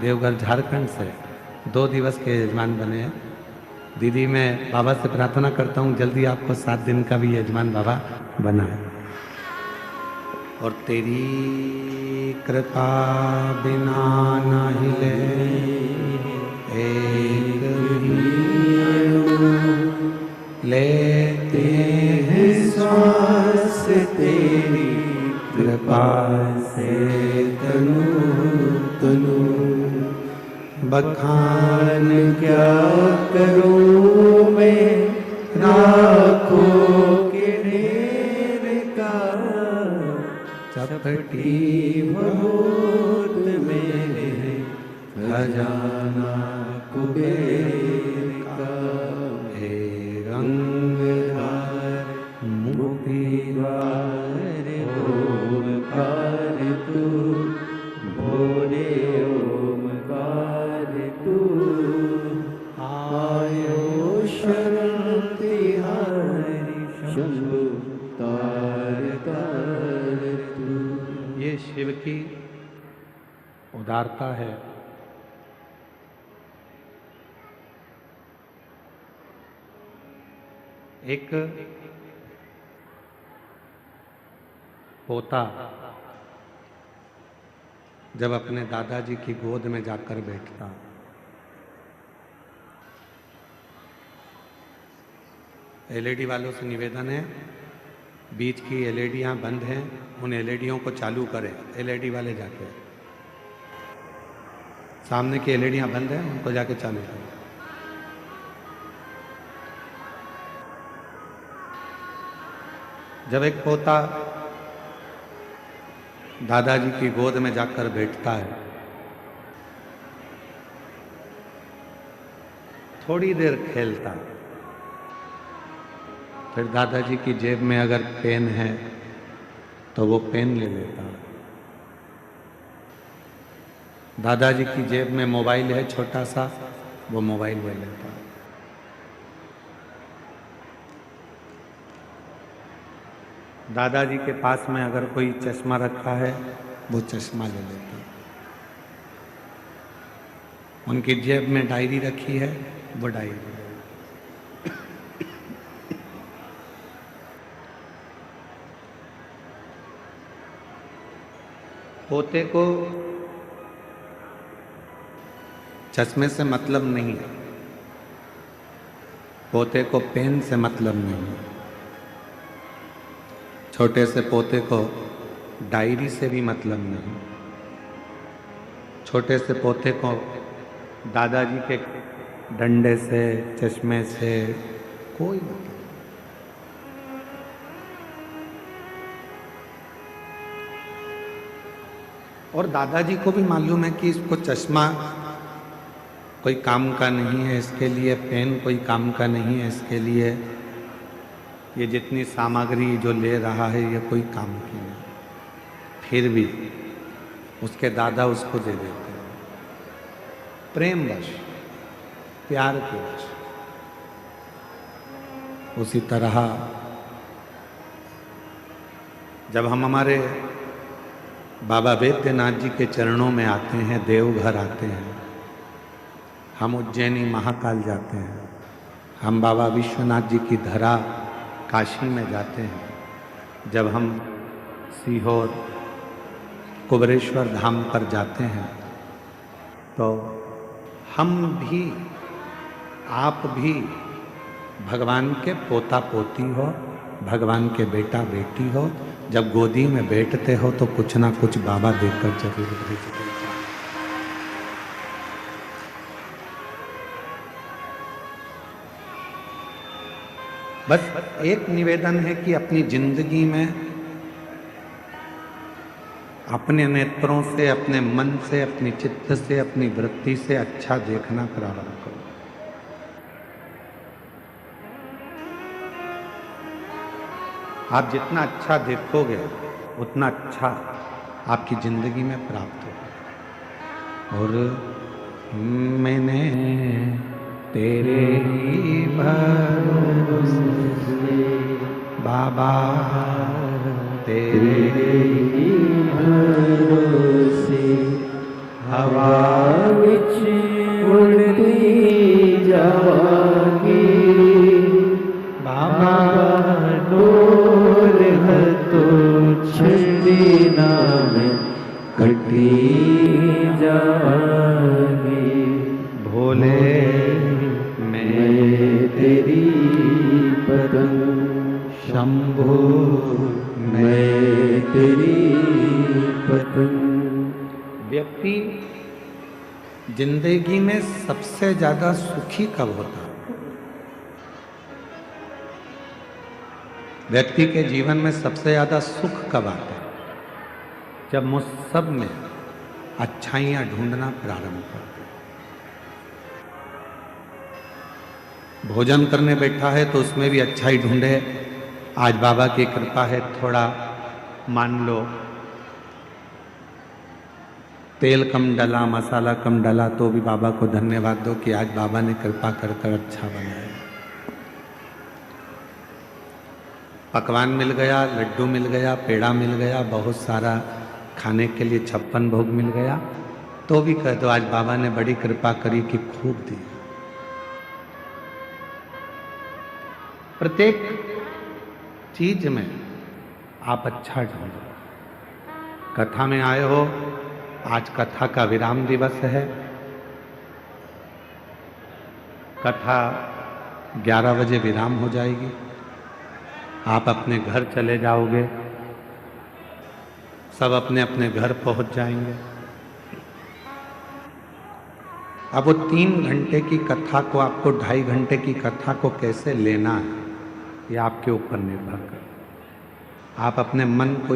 देवघर झारखंड से 2 दिवस के यजमान बने हैं। दीदी मैं बाबा से प्रार्थना करता हूँ जल्दी आपको 7 दिन का भी यजमान बाबा बनाए। और तेरी कृपा बिना न हिले एक भी लेते हैं श्वास तेरी कृपा से तनु तनु। बखान क्या करूं मैं राखों के ढेर का, चपटी बहुत मेरे खजाना कुबेर का। हे रंगदार मुक्तिदार ओमकार तू, भोले ओमकार तू। आयो शरण तिहारी शंभु तार तार तू। ये शिव की उदारता है। एक पोता जब अपने दादाजी की गोद में जाकर बैठता, एलईडी वालों से निवेदन है, बीच की एलईडियां बंद हैं, उन एलईडियों को चालू करें। एलईडी वाले जाके, सामने की एलईडियां बंद हैं, उनको जाके चालू करें। जब एक पोता दादाजी की गोद में जाकर बैठता है, थोड़ी देर खेलता, फिर दादाजी की जेब में अगर पेन है तो वो पेन ले लेता। दादाजी की जेब में मोबाइल है छोटा सा, वो मोबाइल ले लेता। दादाजी के पास में अगर कोई चश्मा रखा है, वो चश्मा ले लेता। उनकी जेब में डायरी रखी है, वो डायरी ले लेता। पोते को चश्मे से मतलब नहीं है, पोते को पेन से मतलब नहीं है, छोटे से पोते को डायरी से भी मतलब नहीं, छोटे से पोते को दादाजी के डंडे से, चश्मे से कोई मतलब नहीं। और दादाजी को भी मालूम है कि इसको चश्मा कोई काम का नहीं है, इसके लिए पेन कोई काम का नहीं है, इसके लिए ये जितनी सामग्री जो ले रहा है ये कोई काम की नहीं। फिर भी उसके दादा उसको दे देते हैं, प्रेम वश, प्यार के वश। उसी तरह जब हम हमारे बाबा वैद्यनाथ जी के चरणों में आते हैं, देवघर आते हैं, हम उज्जैनी महाकाल जाते हैं, हम बाबा विश्वनाथ जी की धरा काशी में जाते हैं, जब हम सीहोर कुबरेश्वर धाम पर जाते हैं, तो हम भी, आप भी भगवान के पोता पोती हो, भगवान के बेटा बेटी हो। जब गोदी में बैठते हो तो कुछ ना कुछ बाबा देकर जरूर भेजते हैं। बस एक निवेदन है कि अपनी जिंदगी में अपने नेत्रों से, अपने मन से, अपनी चित्त से, अपनी वृत्ति से अच्छा देखना प्रारंभ करो। आप जितना अच्छा देखोगे उतना अच्छा आपकी जिंदगी में प्राप्त होगा। और मैंने तेरे ही भरोसे बाबा, तेरे ही भरोसे हवा विच उड़ती जावांगी बाबा डोर तो छड़ी नाम कटी जावांगी भोले मैं तेरी पतंग शंभु मैं तेरी पतंग। व्यक्ति जिंदगी में सबसे ज्यादा सुखी कब होता है? व्यक्ति के जीवन में सबसे ज्यादा सुख कब आता है? जब मुझ सब में अच्छाइयां ढूंढना प्रारंभ करते हैं। भोजन करने बैठा है तो उसमें भी अच्छाई ढूंढे। आज बाबा की कृपा है, थोड़ा मान लो तेल कम डला, मसाला कम डला, तो भी बाबा को धन्यवाद दो कि आज बाबा ने कृपा कर कर अच्छा बनाया। पकवान मिल गया, लड्डू मिल गया, पेड़ा मिल गया, बहुत सारा खाने के लिए 56 भोग मिल गया, तो भी कह दो आज बाबा ने बड़ी कृपा करी कि खूब दी। प्रत्येक चीज में आप अच्छा ढूंढो। कथा में आए हो, आज कथा का विराम दिवस है। कथा 11 बजे विराम हो जाएगी, आप अपने घर चले जाओगे, सब अपने अपने घर पहुंच जाएंगे। अब वो 3 घंटे की कथा को, आपको 2.5 घंटे की कथा को कैसे लेना है, ये आपके ऊपर निर्भर कर। आप अपने मन को,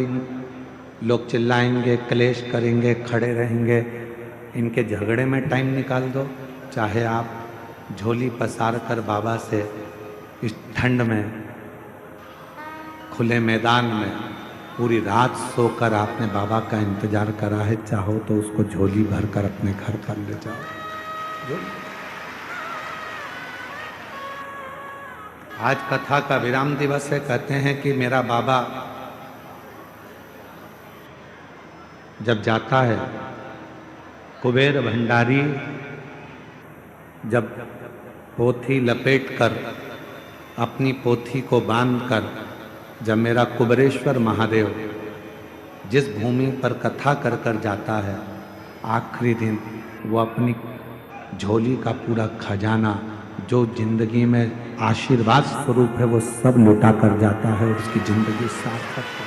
लोग चिल्लाएंगे, क्लेश करेंगे, खड़े रहेंगे, इनके झगड़े में टाइम निकाल दो। चाहे आप झोली पसार कर बाबा से इस ठंड में खुले मैदान में पूरी रात सोकर आपने बाबा का इंतजार करा है, चाहो तो उसको झोली भर कर अपने घर पर ले जाओ। आज कथा का विराम दिवस है। कहते हैं कि मेरा बाबा जब जाता है, कुबेर भंडारी जब पोथी लपेटकर, अपनी पोथी को बांधकर, जब मेरा कुबेरेश्वर महादेव जिस भूमि पर कथा कर कर जाता है, आखिरी दिन वो अपनी झोली का पूरा खजाना जो जिंदगी में आशीर्वाद स्वरूप है वो सब लुटा कर जाता है और उसकी जिंदगी सार्थक है।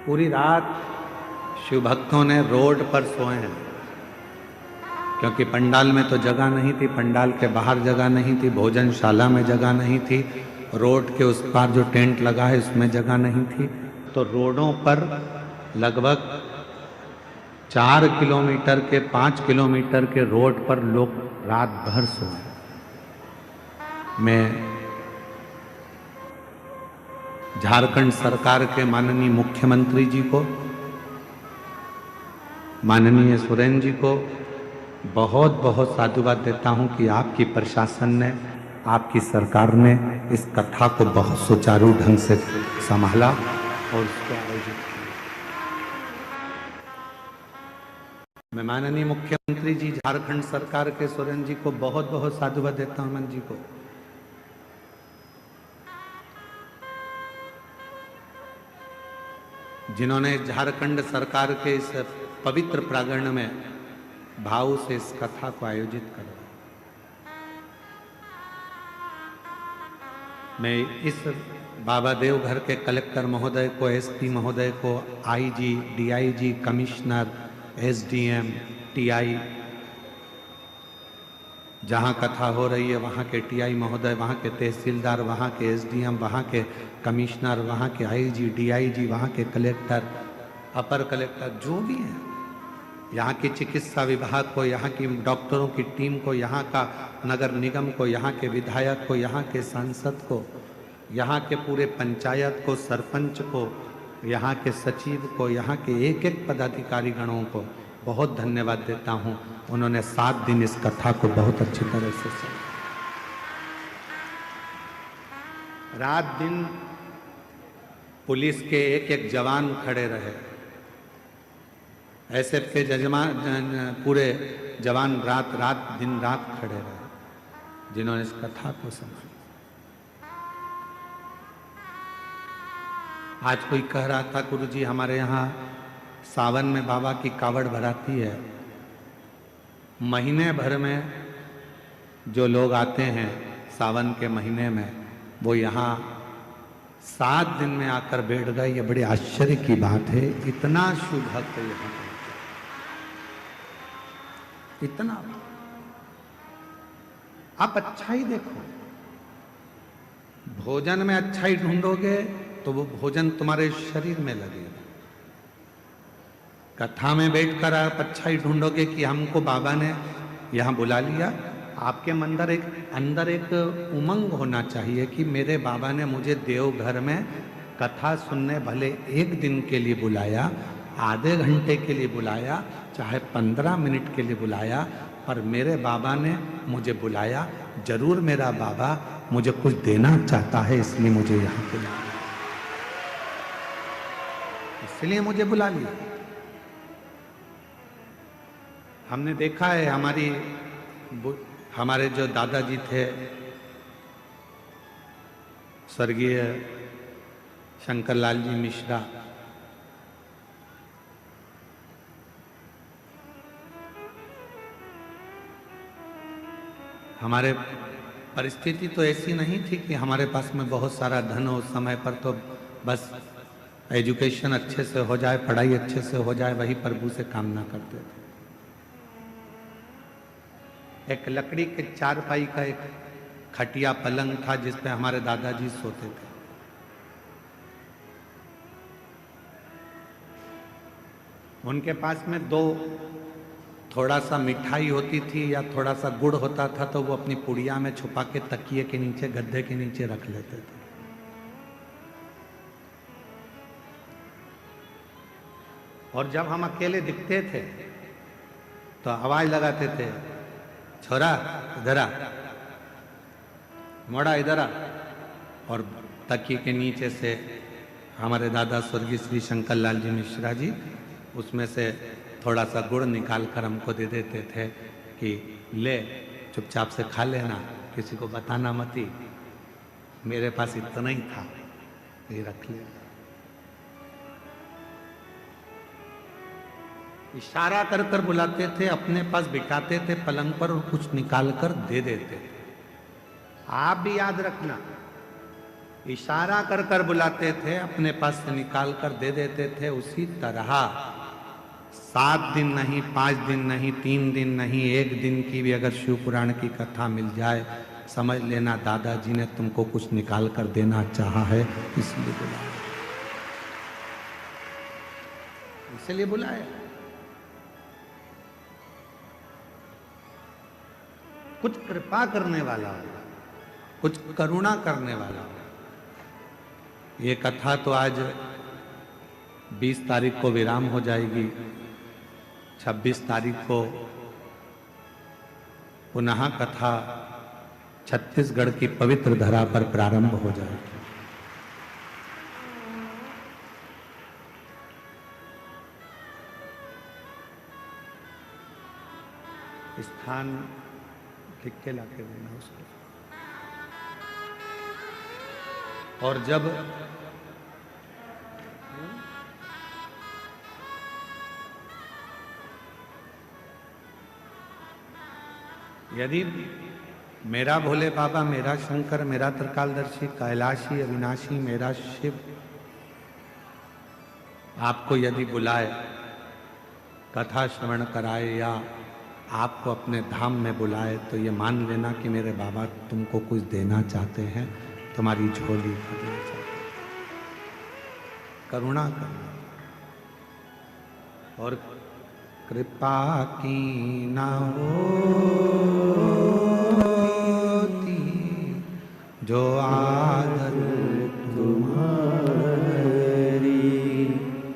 पूरी रात शिव भक्तों ने रोड पर सोए हैं, क्योंकि पंडाल में तो जगह नहीं थी, पंडाल के बाहर जगह नहीं थी, भोजनशाला में जगह नहीं थी, रोड के उस पार जो टेंट लगा है उसमें जगह नहीं थी, तो रोडों पर लगभग 4 किलोमीटर के 5 किलोमीटर के रोड पर लोग रात भर सोए। मैं झारखंड सरकार के माननीय मुख्यमंत्री जी को, माननीय सोरेन जी को बहुत बहुत साधुवाद देता हूं कि आपकी प्रशासन ने, आपकी सरकार ने इस कथा को बहुत सुचारू ढंग से संभाला और उसको आयोजित किया। मैं माननीय मुख्यमंत्री जी झारखंड सरकार के सोरेन जी को बहुत बहुत साधुवाद देता हूं, मन जी को। जिन्होंने झारखंड सरकार के इस पवित्र प्रांगण में भाव से इस कथा को आयोजित करा। मैं इस बाबा देवघर के कलेक्टर महोदय को, एसपी महोदय को, IG, DIG, commissioner, SDM, TI, जहाँ कथा हो रही है वहाँ के टीआई महोदय, वहाँ के तहसीलदार, वहाँ के एसडीएम, वहाँ के कमिश्नर, वहाँ के आईजी, डीआईजी, वहाँ के कलेक्टर, अपर कलेक्टर, जो भी हैं, यहाँ की चिकित्सा विभाग को, यहाँ की डॉक्टरों की टीम को, यहाँ का नगर निगम को, यहाँ के विधायक को, यहाँ के सांसद को, यहाँ के पूरे पंचायत को, सरपंच को, यहाँ के सचिव को, यहाँ के एक एक पदाधिकारी गणों को बहुत धन्यवाद देता हूँ। उन्होंने 7 दिन इस कथा को बहुत अच्छी तरह से सुना। रात दिन पुलिस के एक एक जवान खड़े रहे। एसएफ के जजमान पूरे जवान रात रात दिन रात खड़े रहे, जिन्होंने इस कथा को संभाला। आज कोई कह रहा था, गुरुजी हमारे यहाँ सावन में बाबा की कावड़ भराती है, महीने भर में जो लोग आते हैं सावन के महीने में, वो यहाँ 7 दिन में आकर बैठ गए। ये बड़े आश्चर्य की बात है, इतना शुभ भक्त यहाँ इतना। आप अच्छाई देखो, भोजन में अच्छाई ढूंढोगे तो वो भोजन तुम्हारे शरीर में लगेगा। कथा में बैठकर आप अच्छाई ढूंढोगे कि हमको बाबा ने यहाँ बुला लिया, आपके अंदर एक उमंग होना चाहिए कि मेरे बाबा ने मुझे देवघर में कथा सुनने भले 1 दिन के लिए बुलाया, आधे घंटे के लिए बुलाया, चाहे 15 मिनट के लिए बुलाया, पर मेरे बाबा ने मुझे बुलाया। जरूर मेरा बाबा मुझे कुछ देना चाहता है, इसलिए मुझे यहाँ बुलाया, इसलिए मुझे बुला लिया। हमने देखा है, हमारे जो दादाजी थे स्वर्गीय शंकरलाल जी मिश्रा, हमारे परिस्थिति तो ऐसी नहीं थी कि हमारे पास में बहुत सारा धन हो। उस समय पर तो बस एजुकेशन अच्छे से हो जाए, पढ़ाई अच्छे से हो जाए, वही प्रभु से कामना करते थे। एक लकड़ी के 4 पाई का एक खटिया पलंग था, जिस पे हमारे दादाजी सोते थे। उनके पास में 2 थोड़ा सा मिठाई होती थी या थोड़ा सा गुड़ होता था, तो वो अपनी पुड़िया में छुपा के तकिए के नीचे, गद्दे के नीचे रख लेते थे। और जब हम अकेले दिखते थे तो आवाज लगाते थे, छोरा इधर आ, मोड़ा इधर आ। और तकिए के नीचे से हमारे दादा स्वर्गीय श्री शंकरलाल जी मिश्रा जी उसमें से थोड़ा सा गुड़ निकाल कर हमको दे देते थे कि ले, चुपचाप से खा लेना, किसी को बताना मती। मेरे पास इतना ही था, ये रख ले। इशारा कर कर बुलाते थे, अपने पास बिठाते थे पलंग पर और कुछ निकाल कर दे देते थे। आप भी याद रखना, इशारा कर कर बुलाते थे, अपने पास से निकाल कर दे देते थे। उसी तरह 7 दिन नहीं, 5 दिन नहीं, 3 दिन नहीं, 1 दिन की भी अगर शिव पुराण की कथा मिल जाए, समझ लेना दादाजी ने तुमको कुछ निकाल कर देना चाहा है, इसलिए बुलाया, इसलिए बुलाया। कुछ कृपा करने वाला होगा, कुछ करुणा करने वाला होगा। ये कथा तो आज 20 तारीख को विराम हो जाएगी, 26 तारीख को पुनः कथा छत्तीसगढ़ की पवित्र धरा पर प्रारंभ हो जाएगी। स्थान लिख के लाके देना उसको। और जब यदि मेरा भोले बाबा, मेरा शंकर, मेरा त्रिकालदर्शी, कैलाशी, अविनाशी, मेरा शिव आपको यदि बुलाए, कथा श्रवण कराए या आपको अपने धाम में बुलाए, तो ये मान लेना कि मेरे बाबा तुमको कुछ देना चाहते हैं, तुम्हारी झोली भरना चाहते हैं, करुणा करना। और कृपा की ना होती जो आदर तुम्हारी,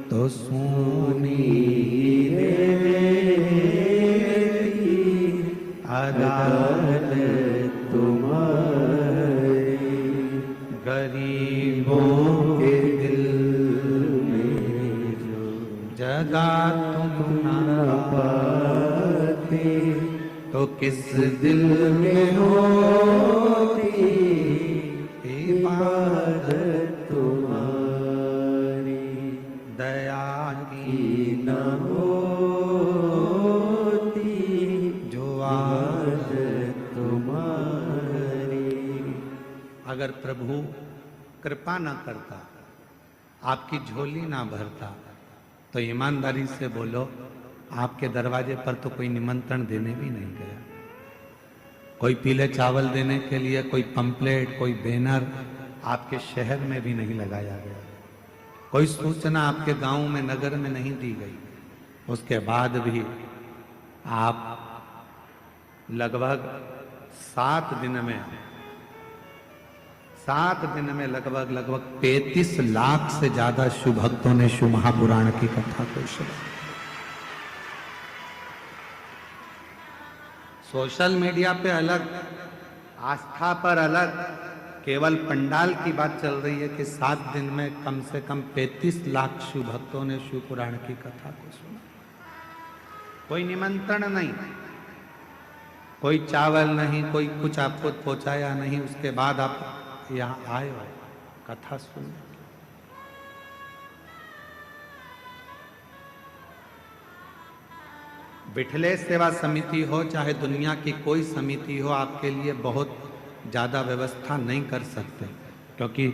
तो सुनी अदालत तुम्हारी, गरीबों के दिल में जो जगा तुम ना पाते तो किस दिल में होती इबादत तुम्हारी दया की की न होती जो आदत तुम्हारी। अगर प्रभु कृपा ना करता, आपकी झोली ना भरता, तो ईमानदारी से बोलो, आपके दरवाजे पर तो कोई निमंत्रण देने भी नहीं गया। कोई पीले चावल देने के लिए कोई पंपलेट, कोई बैनर आपके शहर में भी नहीं लगाया गया। कोई सूचना आपके गांव में, नगर में नहीं दी गई। उसके बाद भी आप लगभग 7 दिन में लगभग 35 लाख से ज्यादा शिव भक्तों ने शिव महापुराण की कथा को सुना। सोशल मीडिया पे अलग, आस्था पर अलग, केवल पंडाल की बात चल रही है कि 7 दिन में कम से कम 35 लाख शिव भक्तों ने शिव पुराण की कथा को सुना। कोई निमंत्रण नहीं, कोई चावल नहीं, कोई कुछ आपको पहुंचाया नहीं, उसके बाद आप यहाँ आए हो कथा सुनने। बिठले सेवा समिति हो चाहे दुनिया की कोई समिति हो, आपके लिए बहुत ज़्यादा व्यवस्था नहीं कर सकते, क्योंकि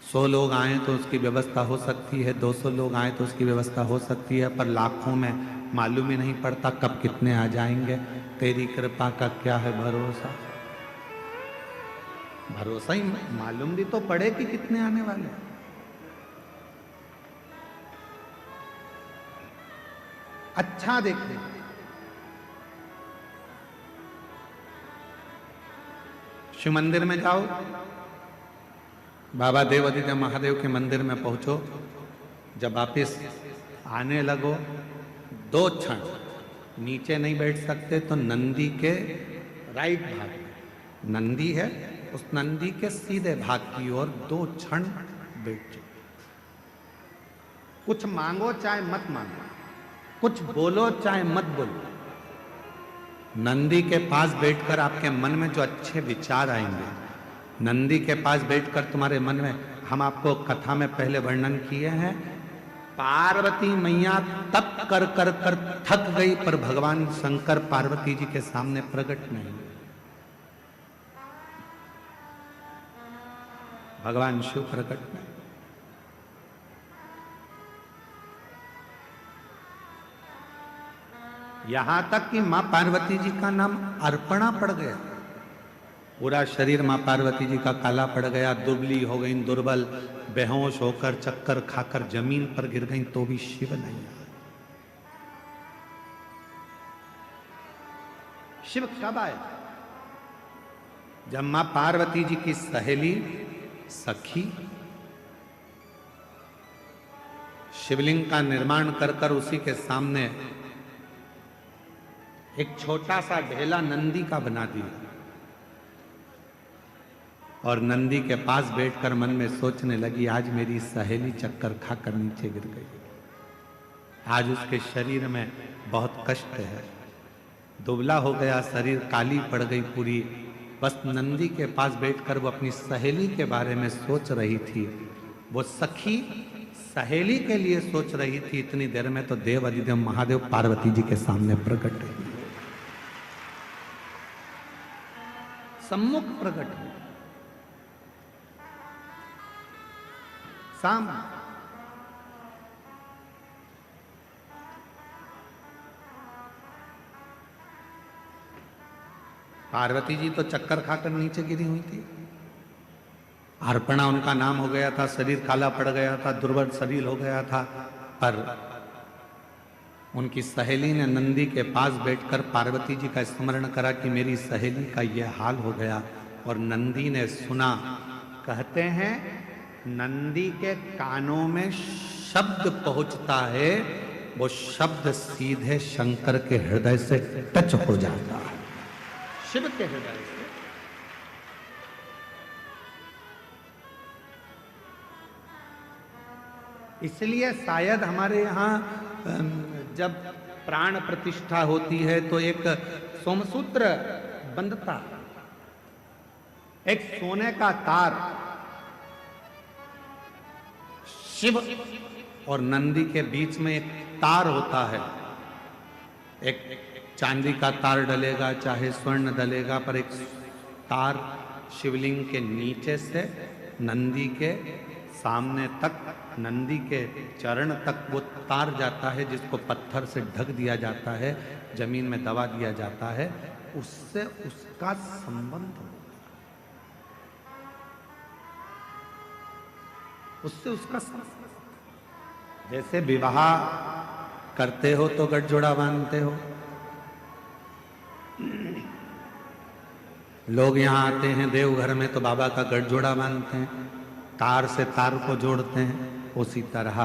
100 लोग आए तो उसकी व्यवस्था हो सकती है, 200 लोग आए तो उसकी व्यवस्था हो सकती है, पर लाखों में मालूम ही नहीं पड़ता कब कितने आ जाएंगे। तेरी कृपा का क्या है भरोसा, भरोसा ही मालूम भी तो पड़े कि कितने आने वाले हैं। अच्छा देखते, शिव मंदिर में जाओ, बाबा देवादिदेव महादेव के मंदिर में पहुंचो, जब वापिस आने लगो 2 क्षण नीचे नहीं बैठ सकते तो नंदी के राइट भाग, नंदी है उस नंदी के सीधे भाग की ओर 2 क्षण बैठ जाओ। कुछ मांगो चाहे मत मांगो, कुछ बोलो चाहे मत बोलो, नंदी के पास बैठकर आपके मन में जो अच्छे विचार आएंगे, नंदी के पास बैठकर तुम्हारे मन में, हम आपको कथा में पहले वर्णन किए हैं, पार्वती मैया तप कर कर कर थक गई पर भगवान शंकर पार्वती जी के सामने प्रकट नहीं। भगवान शिव प्रकट नहीं। यहां तक कि मां पार्वती जी का नाम अर्पणा पड़ गया, पूरा शरीर मां पार्वती जी का काला पड़ गया, दुबली हो गई, दुर्बल, बेहोश होकर चक्कर खाकर जमीन पर गिर गई, तो भी शिव नहीं आए। शिव कब आए? जब मां पार्वती जी की सहेली सखी शिवलिंग का निर्माण कर कर उसी के सामने एक छोटा सा ढेला नंदी का बना दिया और नंदी के पास बैठकर मन में सोचने लगी, आज मेरी सहेली चक्कर खाकर नीचे गिर गई, आज उसके शरीर में बहुत कष्ट है, दुबला हो गया शरीर, काली पड़ गई पूरी। बस नंदी के पास बैठकर वो अपनी सहेली के बारे में सोच रही थी। वो सखी सहेली के लिए सोच रही थी, इतनी देर में तो देव अधिदेव महादेव पार्वती जी के सामने प्रकट हुए, सम्मुख प्रकट हुए, सामने। पार्वती जी तो चक्कर खाकर नीचे गिरी हुई थी, अर्पणा उनका नाम हो गया था, शरीर काला पड़ गया था, दुर्बल शरीर हो गया था, पर उनकी सहेली ने नंदी के पास बैठकर पार्वती जी का स्मरण करा कि मेरी सहेली का यह हाल हो गया, और नंदी ने सुना। कहते हैं नंदी के कानों में शब्द पहुंचता है, वो शब्द सीधे शंकर के हृदय से टच हो जाता है, शिव के हृदय से। इसलिए शायद हमारे यहाँ जब प्राण प्रतिष्ठा होती है तो एक सोमसूत्र बंधता, एक सोने का तार शिव और नंदी के बीच में एक तार होता है। एक चांदी का तार डलेगा चाहे स्वर्ण डलेगा, पर एक तार शिवलिंग के नीचे से नंदी के सामने तक, नंदी के चरण तक वो तार जाता है, जिसको पत्थर से ढक दिया जाता है, जमीन में दबा दिया जाता है। उससे उसका संबंध होता है, उससे उसका संबंध। जैसे विवाह करते हो तो गठजोड़ा बांधते हो, लोग यहाँ आते हैं देवघर में तो बाबा का गठजोड़ा बांधते हैं, तार से तार को जोड़ते हैं। उसी तरह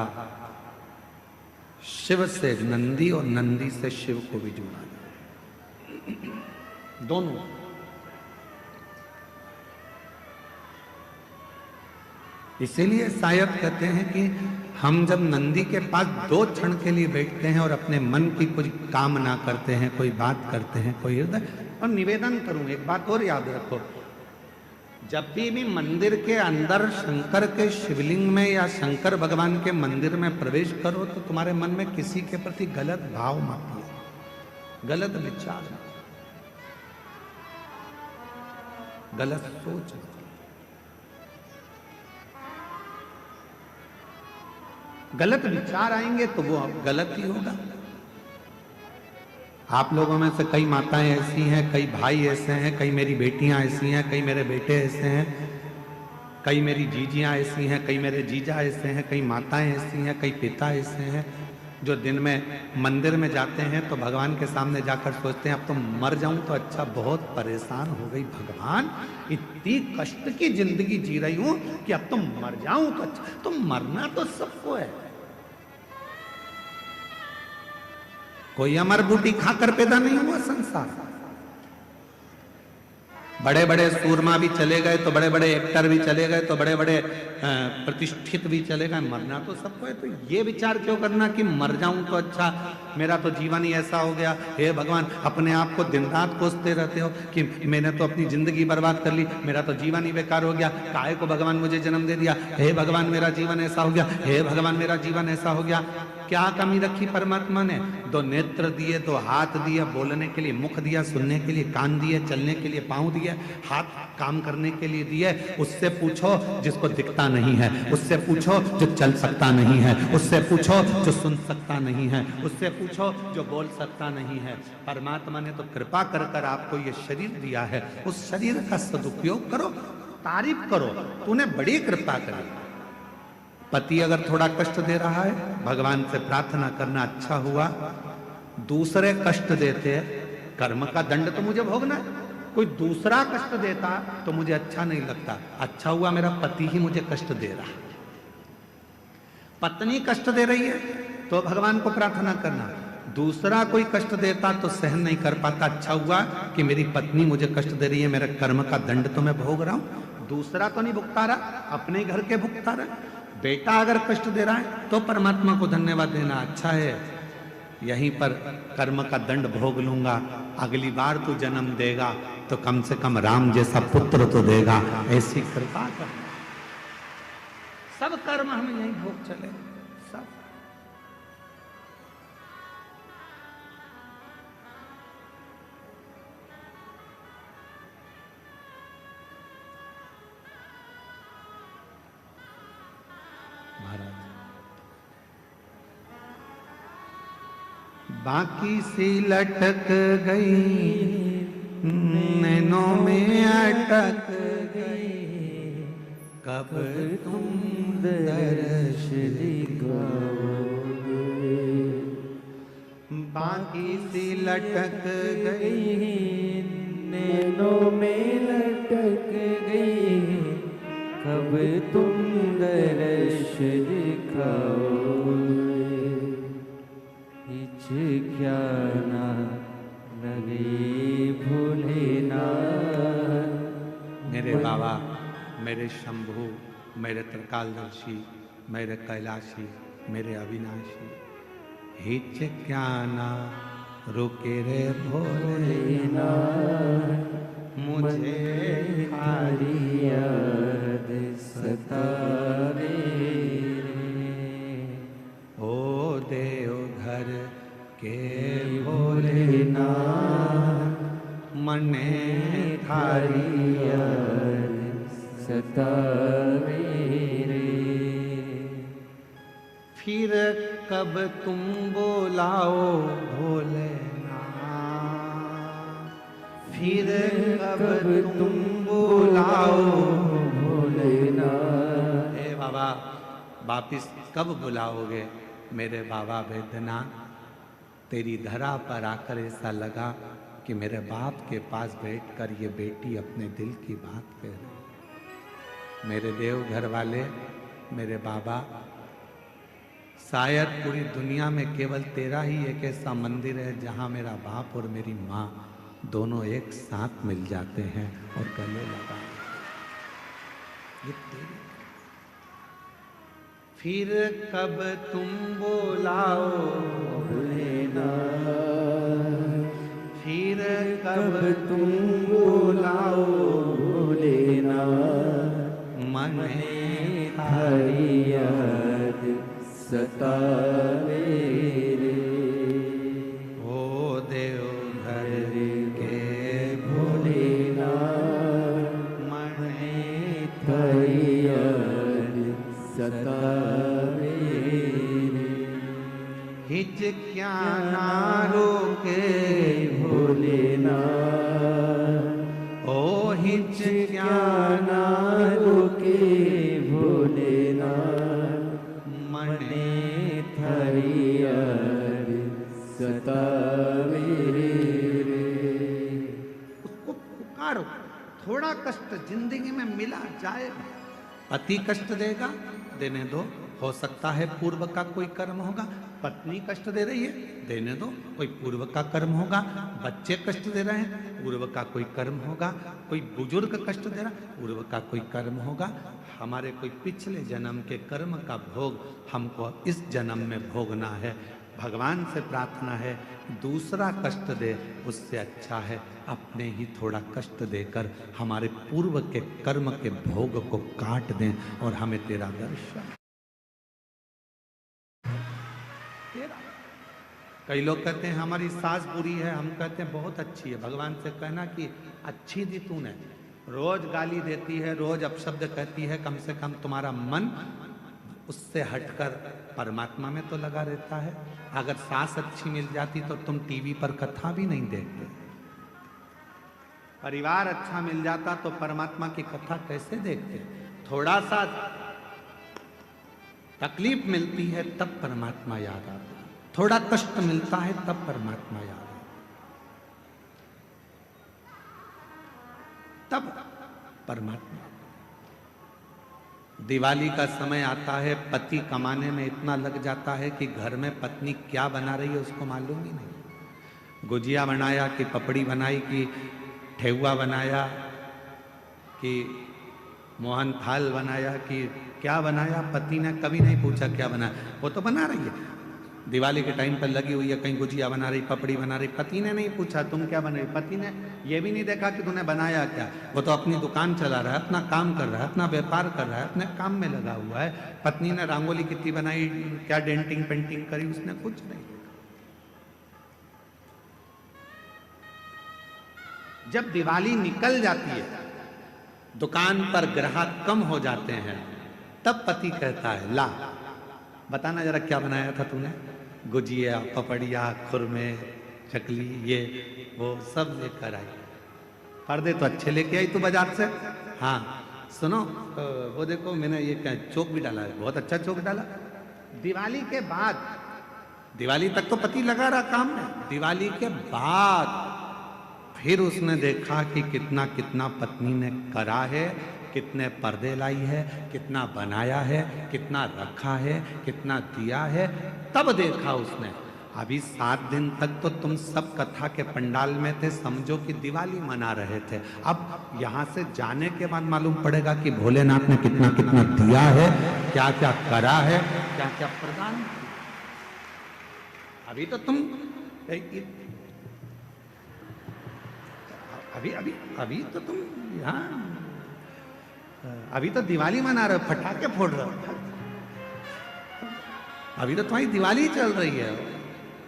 शिव से नंदी और नंदी से शिव को भी जोड़ा जाए, दोनों। इसीलिए शायद कहते हैं कि हम जब नंदी के पास 2 क्षण के लिए बैठते हैं और अपने मन की कुछ कामना करते हैं, कोई बात करते हैं, कोई हृदय। और निवेदन करूं, एक बात और याद रखो, जब भी मंदिर के अंदर शंकर के शिवलिंग में या शंकर भगवान के मंदिर में प्रवेश करो तो तुम्हारे मन में किसी के प्रति गलत भाव मत लो, गलत विचार, गलत सोच। गलत विचार आएंगे तो वो गलत ही होगा। आप लोगों में से कई माताएं ऐसी हैं, कई भाई ऐसे हैं, कई मेरी बेटियां ऐसी हैं, कई मेरे बेटे ऐसे हैं, कई मेरी जीजियां ऐसी हैं, कई मेरे जीजा ऐसे हैं, कई माताएं ऐसी हैं, कई पिता ऐसे हैं, जो दिन में मंदिर में जाते हैं तो भगवान के सामने जाकर सोचते हैं अब तो मर जाऊं तो अच्छा, बहुत परेशान हो गई भगवान, इतनी कष्ट की जिंदगी जी रही हूं कि अब तो मर जाऊं तो अच्छा। तो मरना तो सबको है, कोई अमर बूटी खाकर पैदा नहीं हुआ संसार। बड़े बड़े सूरमा भी चले गए तो बड़े बड़े एक्टर भी चले गए तो बड़े बड़े प्रतिष्ठित भी चले गए, मरना तो सबको है। तो ये विचार क्यों करना कि मर जाऊं तो अच्छा, मेरा तो जीवन ही ऐसा हो गया। हे भगवान, अपने आप को दिन रात कोसते रहते हो कि मैंने तो अपनी जिंदगी बर्बाद कर ली, मेरा तो जीवन ही बेकार हो गया, काहे को भगवान मुझे जन्म दे दिया, हे भगवान मेरा जीवन ऐसा हो गया, हे भगवान मेरा जीवन ऐसा हो गया। क्या कमी रखी परमात्मा ने? 2 नेत्र दिए, 2 हाथ दिए, बोलने के लिए मुख दिया, सुनने के लिए कान दिए, चलने के लिए पांव दिए, हाथ काम करने के लिए दिए। उससे पूछो जिसको दिखता नहीं है, उससे पूछो जो चल सकता नहीं है, उससे पूछो जो सुन सकता नहीं है, उससे पूछो जो बोल सकता नहीं है। परमात्मा ने तो कृपा कर कर आपको ये शरीर दिया है, उस शरीर का सदुपयोग करो, तारीफ करो, तूने बड़ी कृपा करी। पति अगर थोड़ा कष्ट दे रहा है, भगवान से प्रार्थना करना अच्छा हुआ, दूसरे कष्ट देते, कर्म का दंड तो मुझे भोगना है। कोई दूसरा कष्ट देता तो मुझे अच्छा नहीं लगता, अच्छा हुआ मेरा पति ही मुझे कष्ट दे रहा है। पत्नी कष्ट दे रही है तो भगवान को प्रार्थना करना, दूसरा कोई कष्ट देता तो सहन नहीं कर पाता, अच्छा हुआ कि मेरी पत्नी मुझे कष्ट दे रही है, मेरे कर्म का दंड तो मैं भोग रहा हूं, दूसरा तो नहीं भुगता रहा, अपने घर के भुगता रहा। बेटा अगर कष्ट दे रहा है तो परमात्मा को धन्यवाद देना, अच्छा है यहीं पर कर्म का दंड भोग लूंगा, अगली बार तू जन्म देगा तो कम से कम राम जैसा पुत्र तो देगा, ऐसी कृपा कर। सब कर्म हम यहीं भोग चले, सब। बाकी सी लटक गई, नैनों में अटक गई, कब तुम दर्श दिखाओगे। बाकी सी लटक गई, नैनों में लटक गई, कब तुम दर्श दिखाओगे। क्या ना लगे भोलेनाथ। मेरे बाबा, मेरे शंभु, मेरे त्रिकालदर्शी, मेरे कैलाशी, मेरे अविनाशी, हिचक्याना रुके रे भोले मुझे थारी याद सतावे ओ देवघर के भोलेनाथ मने थारी याद सतावे फिर कब तुम बोलाओ भोलेनाथ फिर कब तुम बोलाओ भोलेनाथ। हे बाबा वापिस कब बुलाओगे मेरे बाबा वैद्यनाथ। तेरी धरा पर आकर ऐसा लगा कि मेरे बाप के पास बैठकर ये बेटी अपने दिल की बात कह रही। मेरे देवघर वाले, मेरे बाबा, शायद पूरी दुनिया में केवल तेरा ही एक ऐसा मंदिर है जहां मेरा बाप और मेरी माँ दोनों एक साथ मिल जाते हैं और गले लगा। ये तेरी। फिर कब तुम बोलाओ भोलेनाथ फिर कब तुम बोलाओ भोलेनाथ मने थारी याद सतावे रे ओ देवघर के भोलेनाथ मने थारी याद सतावे रे हिचक्याना रोके भोलेनाथ ओ हिचक्याना रोके भोलेनाथ मने थारी याद सतावे रे। उसको पुकारो। थोड़ा कष्ट जिंदगी में मिला जाएगा। पति कष्ट देगा, देने दो, हो सकता है पूर्व का कोई कर्म होगा। पत्नी कष्ट दे रही है, देने दो, कोई पूर्व का कर्म होगा। बच्चे कष्ट दे रहे हैं, पूर्व का कोई कर्म होगा। कोई बुजुर्ग कष्ट दे रहा है, पूर्व का कोई कर्म होगा। हमारे कोई पिछले जन्म के कर्म का भोग हमको इस जन्म में भोगना है। भगवान से प्रार्थना है दूसरा कष्ट दे, उससे अच्छा है अपने ही थोड़ा कष्ट देकर हमारे पूर्व के कर्म के भोग को काट दें और हमें तेरा दर्शन। कई लोग कहते हैं हमारी सास बुरी है, हम कहते हैं बहुत अच्छी है। भगवान से कहना कि अच्छी दी तूने, रोज गाली देती है, रोज अपशब्द कहती है, कम से कम तुम्हारा मन उससे हटकर परमात्मा में तो लगा रहता है। अगर सास अच्छी मिल जाती तो तुम टीवी पर कथा भी नहीं देखते। परिवार अच्छा मिल जाता तो परमात्मा की कथा कैसे देखते। थोड़ा सा तकलीफ मिलती है तब परमात्मा याद आता है, थोड़ा कष्ट मिलता है तब परमात्मा याद आता है, तब परमात्मा। दिवाली का समय आता है, पति कमाने में इतना लग जाता है कि घर में पत्नी क्या बना रही है उसको मालूम ही नहीं। गुजिया बनाया कि पपड़ी बनाई कि ठेहुआ बनाया कि मोहन थाल बनाया कि क्या बनाया, पति ने कभी नहीं पूछा क्या बनाया, वो तो बना रही है। दिवाली के टाइम पर लगी हुई है, कहीं गुजिया बना रही, पपड़ी बना रही, पति ने नहीं पूछा तुम क्या बना रही। पति ने ये भी नहीं देखा कि तूने बनाया क्या। वो तो अपनी दुकान चला रहा है, अपना काम कर रहा है, अपना व्यापार कर रहा है, अपने काम में लगा हुआ है। पत्नी ने रंगोली कितनी बनाई, क्या डेंटिंग पेंटिंग करी, उसने कुछ नहीं। जब दिवाली निकल जाती है, दुकान पर ग्राहक कम हो जाते हैं, तब पति कहता है ला बताना जरा क्या बनाया था तूने। गुजिया, पपड़िया, खुरमे, चकली, ये वो सब लेकर आई। पर्दे तो अच्छे लेके आई तू बाजार से। हाँ सुनो, वो देखो मैंने ये क्या चौक भी डाला है, बहुत अच्छा चौक डाला। दिवाली के बाद, दिवाली तक तो पति लगा रहा काम में, दिवाली के बाद फिर उसने देखा कि कितना कितना पत्नी ने करा है, कितने पर्दे लाई है, कितना बनाया है, कितना रखा है, कितना दिया है। तब देखा उसने अभी 7 दिन तक तो तुम सब कथा के पंडाल में थे, समझो कि दिवाली मना रहे थे। अब यहाँ से जाने के बाद मालूम पड़ेगा कि भोलेनाथ ने कितना कितना दिया है, क्या क्या करा है, क्या क्या प्रदान किया। अभी तो तुम अभी अभी अभी तो तुम यहाँ अभी तो दिवाली मना रहे हो, पटाखे फोड़ रहे हो। अभी तो तुम्हारी दिवाली चल रही है।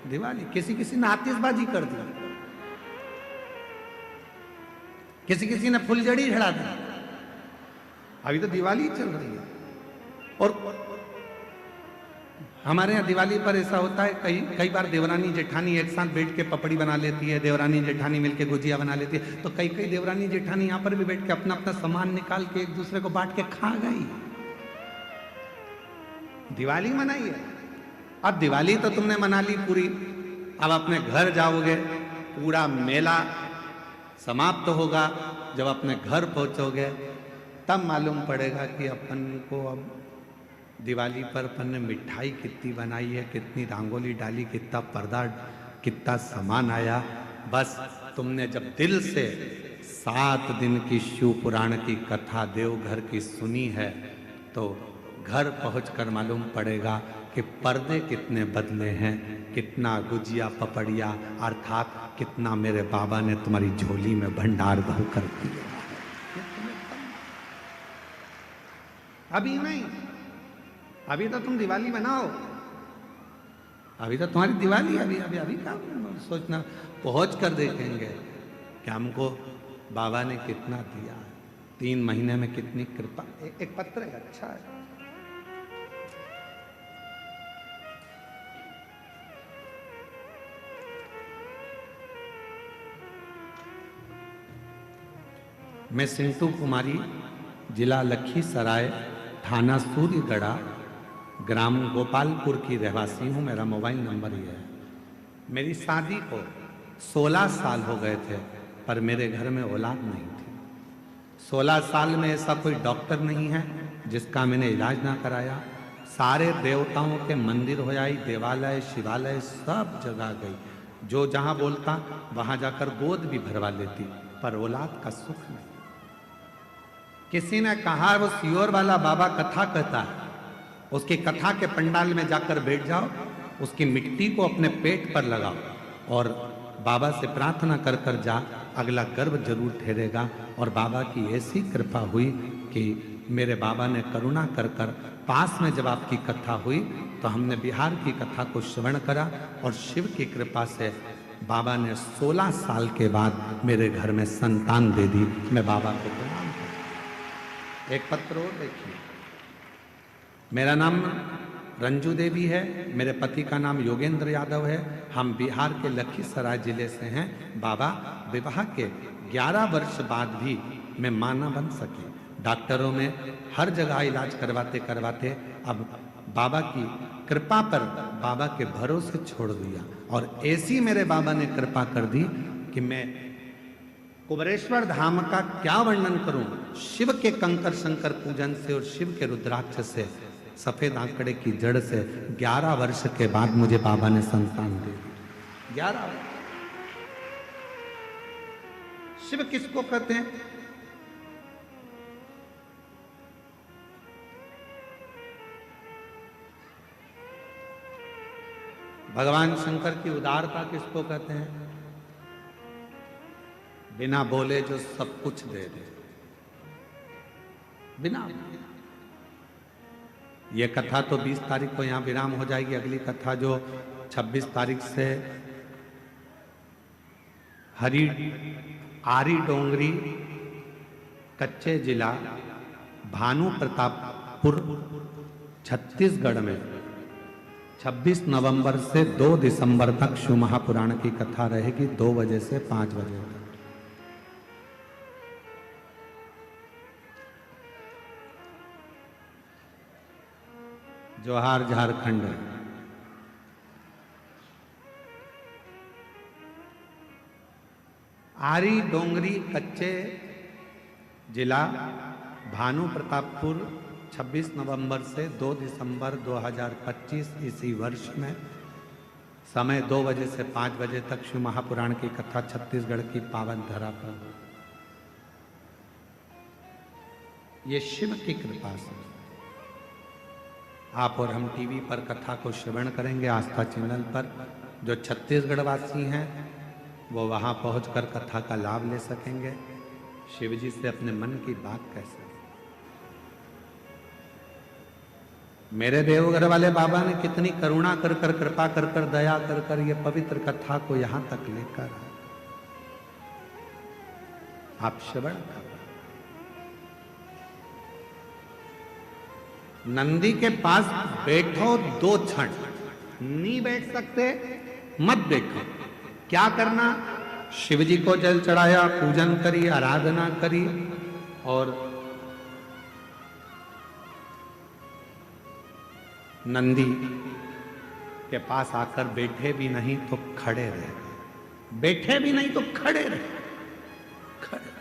दिवाली किसी किसी ने आतिशबाजी कर दी, किसी किसी ने फुलझड़ी झड़ा दी। अभी तो दिवाली चल रही है। और हमारे यहाँ दिवाली पर ऐसा होता है, कई बार देवरानी जेठानी एक साथ बैठ के पपड़ी बना लेती है, देवरानी जेठानी मिलके गुजिया बना लेती है। तो कई देवरानी जेठानी यहाँ पर भी बैठ के अपना अपना सामान निकाल के एक दूसरे को बांट के खा गई। दिवाली मनाई है। अब दिवाली तो तुमने मना ली पूरी, अब अपने घर जाओगे, पूरा मेला समाप्त होगा। जब अपने घर पहुंचोगे तब मालूम पड़ेगा कि अपन को अब दिवाली पर अपन ने मिठाई कितनी बनाई है, कितनी रंगोली डाली, कितना पर्दा, कितना सामान आया। बस तुमने जब दिल से 7 दिन की शिव पुराण की कथा देवघर की सुनी है तो घर पहुंचकर मालूम पड़ेगा कि पर्दे कितने बदले हैं, कितना गुजिया पपड़िया अर्थात कितना मेरे बाबा ने तुम्हारी झोली में भंडार भर कर दिया। अभी नहीं, अभी तो तुम दिवाली मनाओ, अभी तो तुम्हारी दिवाली, अभी अभी अभी क्या सोचना। पहुंच कर देखेंगे कि हमको बाबा ने कितना दिया, 3 महीने में कितनी कृपा। एक पत्र है, अच्छा है। मैं सिंटू कुमारी, जिला लखीसराय, थाना सूर्यगढ़ा, ग्राम गोपालपुर की रहवासी हूँ। मेरा मोबाइल नंबर ये है। मेरी शादी को 16 साल हो गए थे पर मेरे घर में औलाद नहीं थी। 16 साल में ऐसा कोई डॉक्टर नहीं है जिसका मैंने इलाज ना कराया। सारे देवताओं के मंदिर हो आई, देवालय शिवालय सब जगह गई। जो जहाँ बोलता वहाँ जाकर गोद भी भरवा लेती, पर औलाद का सुख नहीं। किसी ने कहा वो सियोर वाला बाबा कथा कहता है, उसकी कथा के पंडाल में जाकर बैठ जाओ, उसकी मिट्टी को अपने पेट पर लगाओ और बाबा से प्रार्थना कर कर जा, अगला गर्भ जरूर ठहरेगा। और बाबा की ऐसी कृपा हुई कि मेरे बाबा ने करुणा कर कर पास में जब आपकी कथा हुई तो हमने बिहार की कथा को श्रवण करा और शिव की कृपा से बाबा ने 16 साल के बाद मेरे घर में संतान दे दी। मैं बाबा को प्रणाम करता। एक पत्र और देखिए। मेरा नाम रंजू देवी है, मेरे पति का नाम योगेंद्र यादव है। हम बिहार के लखीसराय जिले से हैं। बाबा, विवाह के 11 वर्ष बाद भी मैं मां न बन सकी। डॉक्टरों में हर जगह इलाज करवाते करवाते अब बाबा की कृपा पर बाबा के भरोसे छोड़ दिया। और ऐसी मेरे बाबा ने कृपा कर दी कि मैं कुबरेश्वर धाम का क्या वर्णन करूं। शिव के कंकर शंकर पूजन से और शिव के रुद्राक्ष से, सफेद आंकड़े की जड़ से 11 वर्ष के बाद मुझे बाबा ने संतान दे दी। 11। शिव किसको कहते हैं? भगवान शंकर की उदारता किसको कहते हैं? बिना बोले जो सब कुछ दे दे, बिना। ये कथा तो 20 तारीख को यहाँ विराम हो जाएगी। अगली कथा जो 26 तारीख से आरी डोंगरी, कच्चे जिला, भानु प्रतापपुर, छत्तीसगढ़ में 26 नवंबर से 2 दिसंबर तक शिव महापुराण की कथा रहेगी, 2 बजे से 5 बजे तक। जोहार झारखंड। आरी डोंगरी, कच्चे जिला, भानु प्रतापपुर, 26 नवंबर से 2 दिसंबर 2025 इसी वर्ष में, समय 2 बजे से 5 बजे तक शिव महापुराण की कथा छत्तीसगढ़ की पावन धरा पर। ये शिव की कृपा से आप और हम टीवी पर कथा को श्रवण करेंगे, आस्था चैनल पर। जो छत्तीसगढ़ वासी हैं वो वहाँ पहुंचकर कथा का लाभ ले सकेंगे, शिव जी से अपने मन की बात कह सकेंगे। मेरे देवघर वाले बाबा ने कितनी करुणा कर कर, कृपा कर कर, दया कर कर ये पवित्र कथा को यहां तक लेकर आए। आप श्रवण करो। नंदी के पास बैठो 2 क्षण, नहीं बैठ सकते मत बैठो। क्या करना? शिव जी को जल चढ़ाया, पूजन करी, आराधना करी और नंदी के पास आकर बैठे भी नहीं तो खड़े रहे, बैठे भी नहीं तो खड़े रहे, खड़े।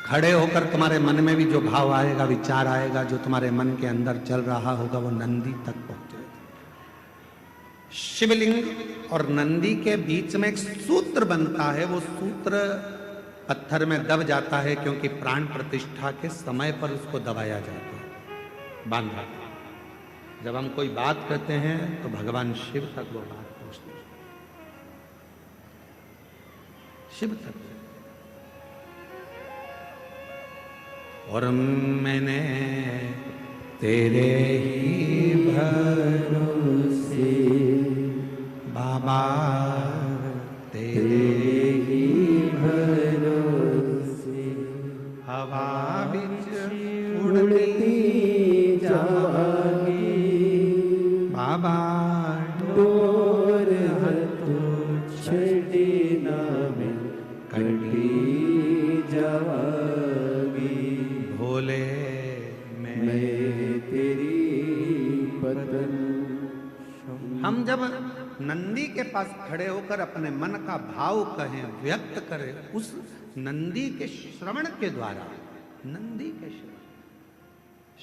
खड़े होकर तुम्हारे मन में भी जो भाव आएगा, विचार आएगा, जो तुम्हारे मन के अंदर चल रहा होगा, वो नंदी तक पहुंचेगा। शिवलिंग और नंदी के बीच में एक सूत्र बनता है, वो सूत्र पत्थर में दब जाता है क्योंकि प्राण प्रतिष्ठा के समय पर उसको दबाया जाता है, बांधा। जब हम कोई बात कहते हैं तो भगवान शिव तक वो बात पहुंचती है, शिव तक। और मैंने तेरे ही भरोसे बाबा, तेरे ही भरोसे हवा बिच उड़ती जागी बाबा, डोर हथों छड़ी नामे कटी जागी। भोले मैं तेरी बदन। हम जब नंदी के पास खड़े होकर अपने मन का भाव कहें, व्यक्त करें, उस नंदी के श्रवण के द्वारा, नंदी के श्रवण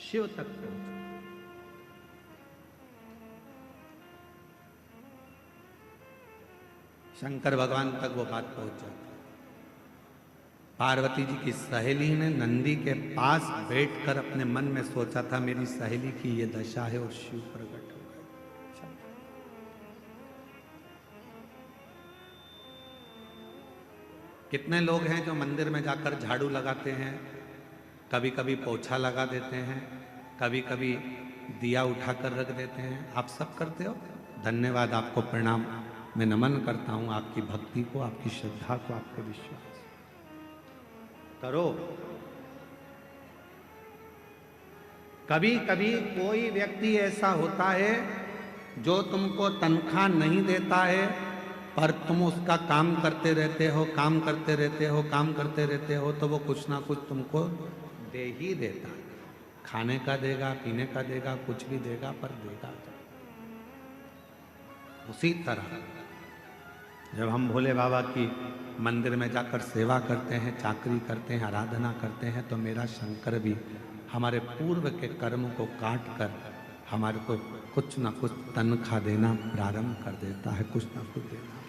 शिव तक पहुंचे। शंकर भगवान तक वो बात पहुंच जाती। पार्वती जी की सहेली ने नंदी के पास बैठकर अपने मन में सोचा था मेरी सहेली की ये दशा है, और शिव प्रकट हो गए। कितने लोग हैं जो मंदिर में जाकर झाड़ू लगाते हैं, कभी कभी पोछा लगा देते हैं, कभी कभी दिया उठाकर रख देते हैं। आप सब करते हो, धन्यवाद, आपको प्रणाम। मैं नमन करता हूं आपकी भक्ति को, आपकी श्रद्धा को, आपके विश्वास करो। कभी कभी कोई व्यक्ति ऐसा होता है जो तुमको तनख्वाह नहीं देता है, पर तुम उसका काम करते रहते हो, काम करते रहते हो, काम करते रहते हो, तो वो कुछ ना कुछ तुमको दे ही देता है। खाने का देगा, पीने का देगा, कुछ भी देगा, पर देगा। उसी तरह जब हम भोले बाबा की मंदिर में जाकर सेवा करते हैं, चाकरी करते हैं, आराधना करते हैं, तो मेरा शंकर भी हमारे पूर्व के कर्म को काट कर हमारे को कुछ ना कुछ तनख्वाह देना प्रारंभ कर देता है, कुछ ना कुछ देना।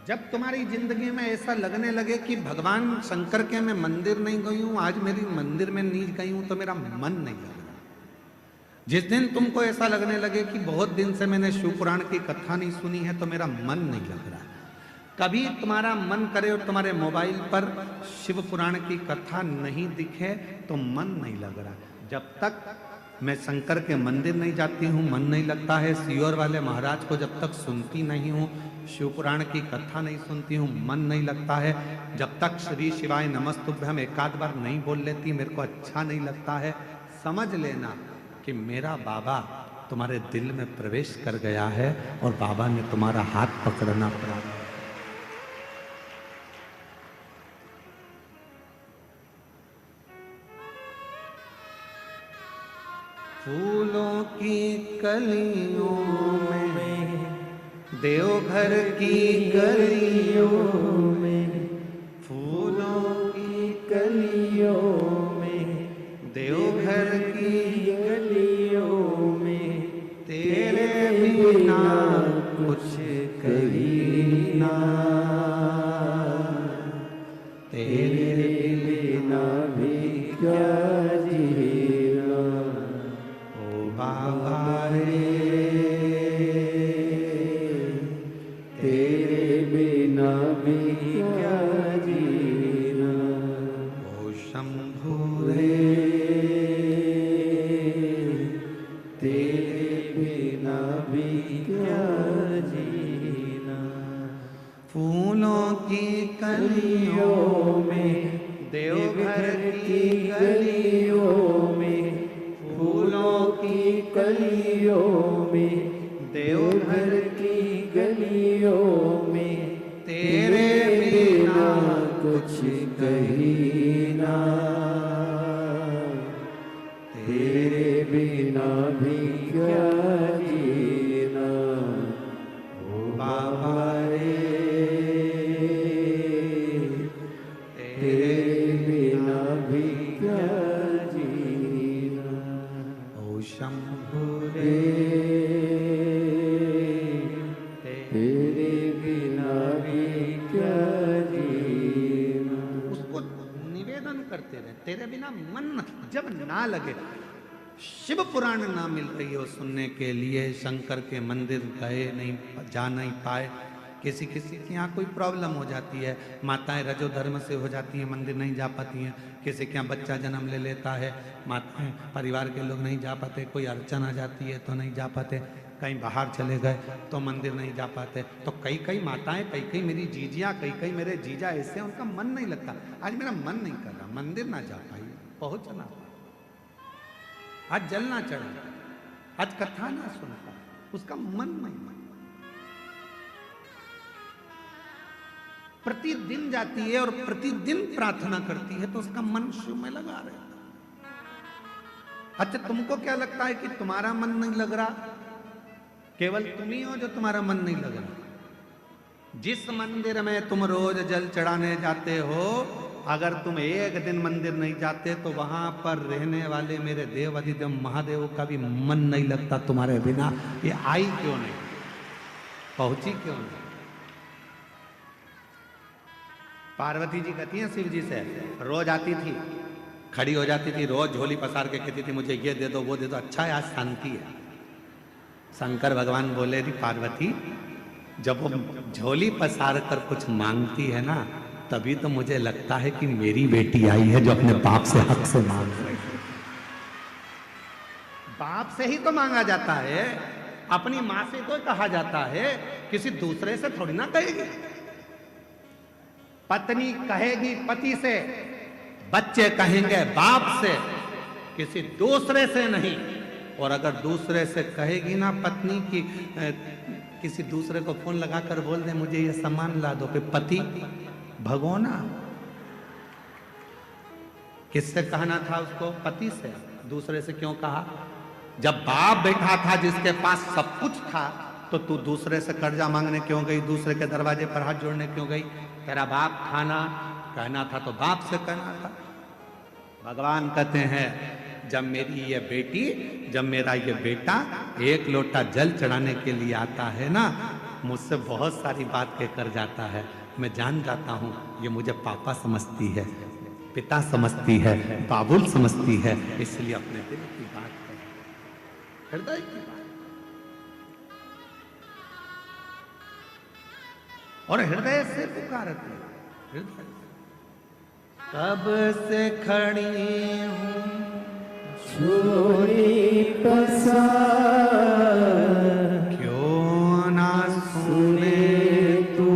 जब तुम्हारी जिंदगी में ऐसा लगने लगे कि भगवान शंकर के मैं मंदिर नहीं गई हूं, आज मेरी मंदिर में नहीं गई हूं, तो मेरा मन नहीं लग रहा। जिस दिन तुमको ऐसा लगने लगे कि बहुत दिन से मैंने शिव पुराण की कथा नहीं सुनी है, तो मेरा मन नहीं लग रहा। कभी तुम्हारा मन करे और तुम्हारे मोबाइल पर शिव पुराण की कथा नहीं दिखे तो मन नहीं लग रहा। जब तक मैं शंकर के मंदिर नहीं जाती हूँ, मन नहीं लगता है। सियोर वाले महाराज को जब तक सुनती नहीं हूँ, शिव पुराण की कथा नहीं सुनती हूँ, मन नहीं लगता है। जब तक श्री शिवाय नमस्तुभ्यम एकाध बार नहीं बोल लेती, मेरे को अच्छा नहीं लगता है। समझ लेना कि मेरा बाबा तुम्हारे दिल में प्रवेश कर गया है और बाबा ने तुम्हारा हाथ पकड़ना प्रारंभ। फूलों की कलियों में देवघर की गलियों में, फूलों की गलियों में, देवघर की गलियों में, तेरे बिना कुछ कहीं ना, तेरे बिना भी क्या जीना। ओ बाबा रे, तेरे बिना भी क्या जीना। ओ शंभू रे, तेरे बिना भी क्या जीना। फूलों की कलियों गलियों में, देवघर की गलियों में, फूलों की कलियों में, देवघर की गलियों में, तेरे बिना कुछ कहीं ना, तेरे बिना भी क्या जीना। ओ बाबा रे, तेरे बिना भी क्या जीना। ओ शंभू रे, तेरे बिना भी क्या जीना। उसको निवेदन करते रहे, तेरे बिना मन जब ना लगे। शिव पुराण ना मिल रही हो सुनने के लिए, शंकर के मंदिर गए नहीं, जा नहीं पाए, किसी किसी के यहाँ कोई प्रॉब्लम हो जाती है, माताएं रजो धर्म से हो जाती हैं, मंदिर नहीं जा पाती हैं, किसी के यहाँ बच्चा जन्म ले लेता है, माताएं परिवार के लोग नहीं जा पाते, कोई अड़चन आ जाती है तो नहीं जा पाते, कहीं बाहर चले गए तो मंदिर नहीं जा पाते। तो कई कई माताएं, कई कई मेरी जीजियाँ, कई कई मेरे जीजा ऐसे, उनका मन नहीं लगता। आज मेरा मन नहीं कर रहा, मंदिर ना जा पाई, पहुँचना, आज जल ना चढ़ा, आज कथा ना सुन पाए, उसका मन नहीं। प्रतिदिन जाती है और प्रतिदिन प्रार्थना करती है तो उसका मन शिव में लगा रहता। अच्छा, तुमको क्या लगता है कि तुम्हारा मन नहीं लग रहा? केवल तुम ही हो जो तुम्हारा मन नहीं लग रहा। जिस मंदिर में तुम रोज जल चढ़ाने जाते हो, अगर तुम एक दिन मंदिर नहीं जाते तो वहां पर रहने वाले मेरे देव अधिदेव महादेव का भी मन नहीं लगता तुम्हारे बिना। ये आई क्यों नहीं, पहुंची क्यों नहीं? पार्वती जी कहती हैं शिव जी से, रोज आती थी, खड़ी हो जाती थी, रोज झोली पसार के कहती थी मुझे ये दे दो वो दे दो, अच्छा है आज शांति है। शंकर भगवान बोले थी पार्वती, जब वो झोली पसार कर कुछ मांगती है ना, तभी तो मुझे लगता है कि मेरी बेटी आई है जो अपने बाप से हक से मांग रही है। बाप से ही तो मांगा जाता है, अपनी माँ से तो कहा जाता है, किसी दूसरे से थोड़ी ना कहेगी। पत्नी कहेगी पति से, बच्चे कहेंगे बाप से, किसी दूसरे से नहीं। और अगर दूसरे से कहेगी ना पत्नी की, किसी दूसरे को फोन लगाकर बोल दे मुझे ये सामान ला दो, पे पति भगोना। किससे कहना था उसको? पति से। दूसरे से क्यों कहा? जब बाप बैठा था जिसके पास सब कुछ था, तो तू दूसरे से कर्जा मांगने क्यों गई? दूसरे के दरवाजे पर हाथ जोड़ने क्यों गई? तेरा बाप था ना, कहना था तो बाप से कहना था। भगवान कहते हैं जब मेरी ये बेटी, जब मेरा ये बेटा एक लोटा जल चढ़ाने के लिए आता है ना, मुझसे बहुत सारी बात कहकर जाता है, मैं जान जाता हूँ ये मुझे पापा समझती है, पिता समझती है, बाबुल समझती है, इसलिए अपने दिल की बात है, हृदय की बात, और हृदय से पुकारती है। हृदय कब से खड़ी हूँ झोली पसार, क्यों ना सुने तू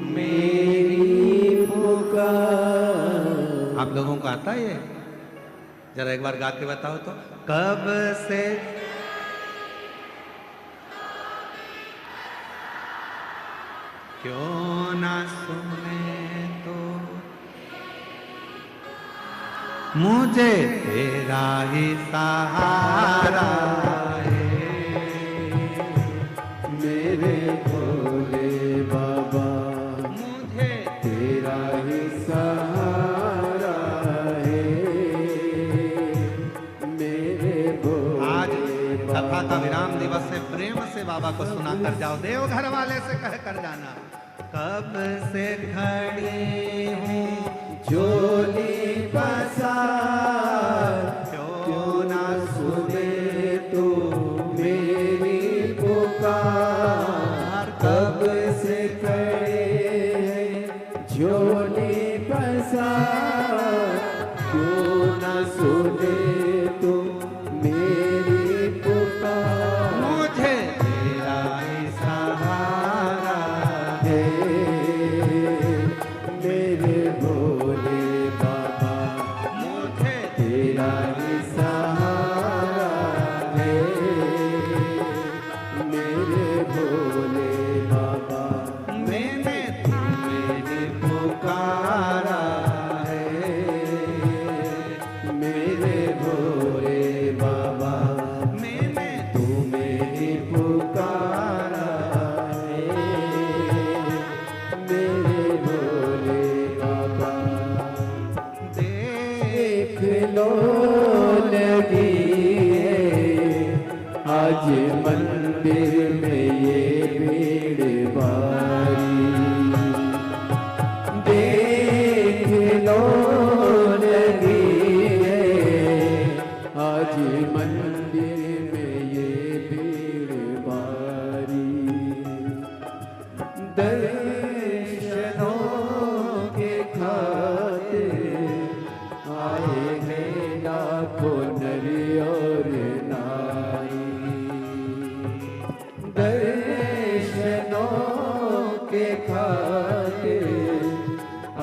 मेरी पुकार। आप लोगों को आता है ये? जरा एक बार गा के बताओ तो। कब से क्यों ना सुने तो मुझे तेरा ही सहारा है। मेरे भोले बाबा मुझे तेरा ही सहारा है, मेरे आज भोले कथा का विराम दिवस से प्रेम से बाबा को सुना कर जाओ, देवघर वाले से कह कर जाना। कब से खड़ी हूँ झोली पसार, क्यों ना सुने तू मेरी पुकार। कब से खड़े हैं झोली पसार, क्यों ना सुने तू मेरी पुकार। मुझे तेरा ही सहारा है, मेरे भोले बाबा मुझे तेरा ही सहारा है, मेरे भोले बाबा मैंने मेरी पुकारा है, मेरे भोले बाबा मैंने तू मेरी पुकारा है, मेरे भोले बाबा। देख लो लगी है आज मंदिर में ये भीड़ भारी। देख लो लगी है आज मंदिर में ये भीड़ भारी। दर्शनों के खातिर आए हैं लाखों नर और नारी। दर्शनों के खातिर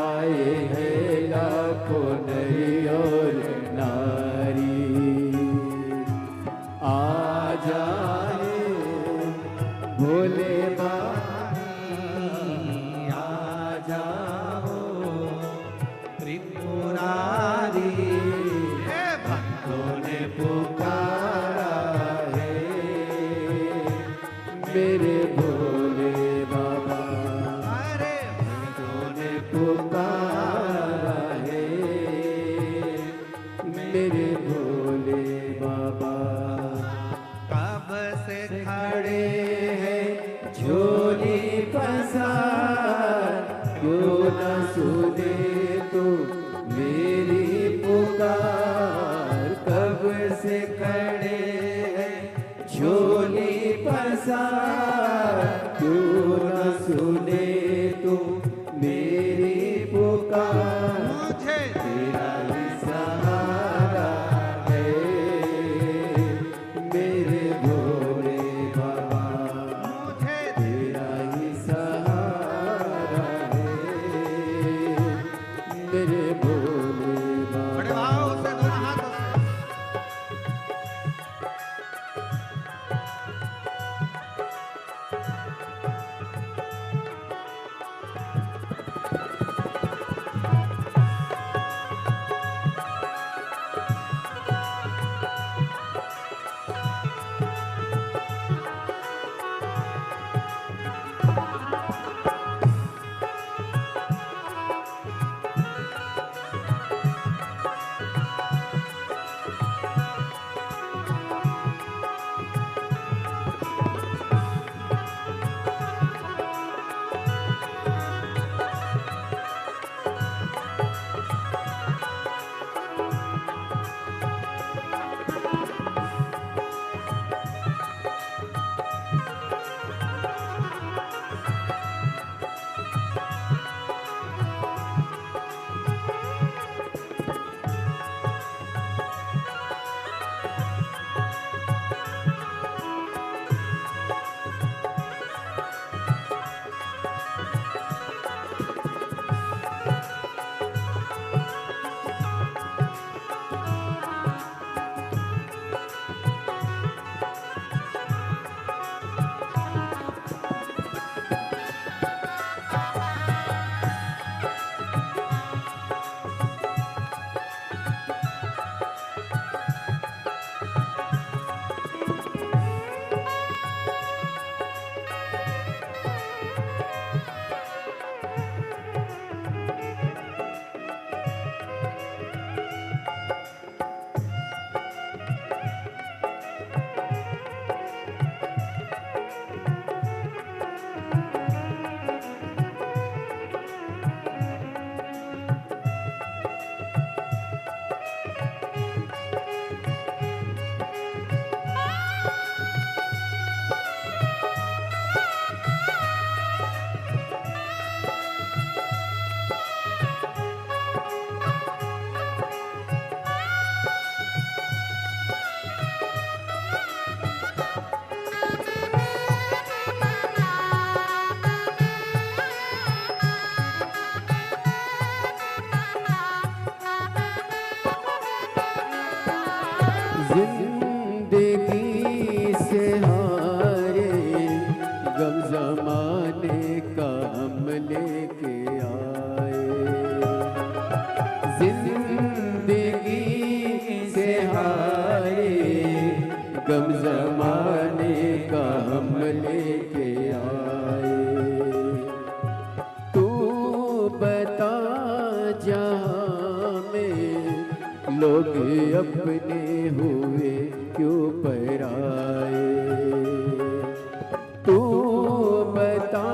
आए हैं लाखों नर और नारी। आ जाए भोले आ जाओ त्रिपुरारी। हे भक्तों ने पुकारा है, मेरे भोले बाबा अरे ने पुकारा है, मेरे भोले बाबा। कब से खड़े खड़े हैं झोली का हम लेके आए, जिंदगी से हारे गम जमाने का हम लेके आए। तू बता जहाँ में लोग अपने हुए क्यों पराए, तू बता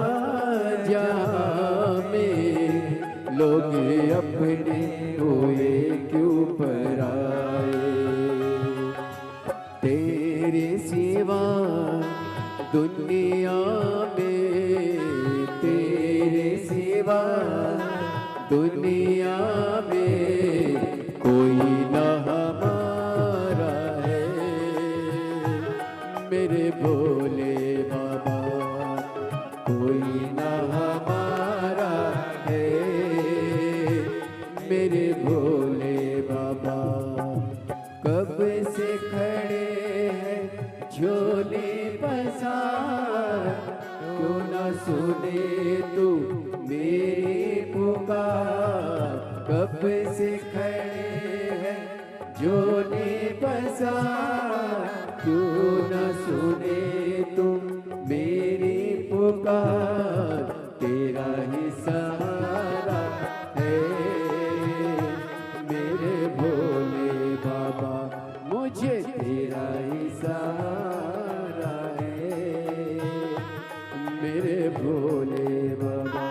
जहाँ में लोग अपने हुए क्यों पराए। तेरे सिवा दुनिया में, तेरे सिवा दुनिया में कोई ना हमारा है, मेरे भोले बाबा कोई ना हमारा है, मेरे भोले बाबा। कब से खड़े हैं झोले पसार, क्यों ना सुने तू मेरी पुकार। कब से खड़े हैं झोले पसार, क्यों ना सुने तुम मेरी पुकार। तेरा ही सहारा है मेरे भोले बाबा, मुझे तेरा ही सहारा है मेरे भोले बाबा।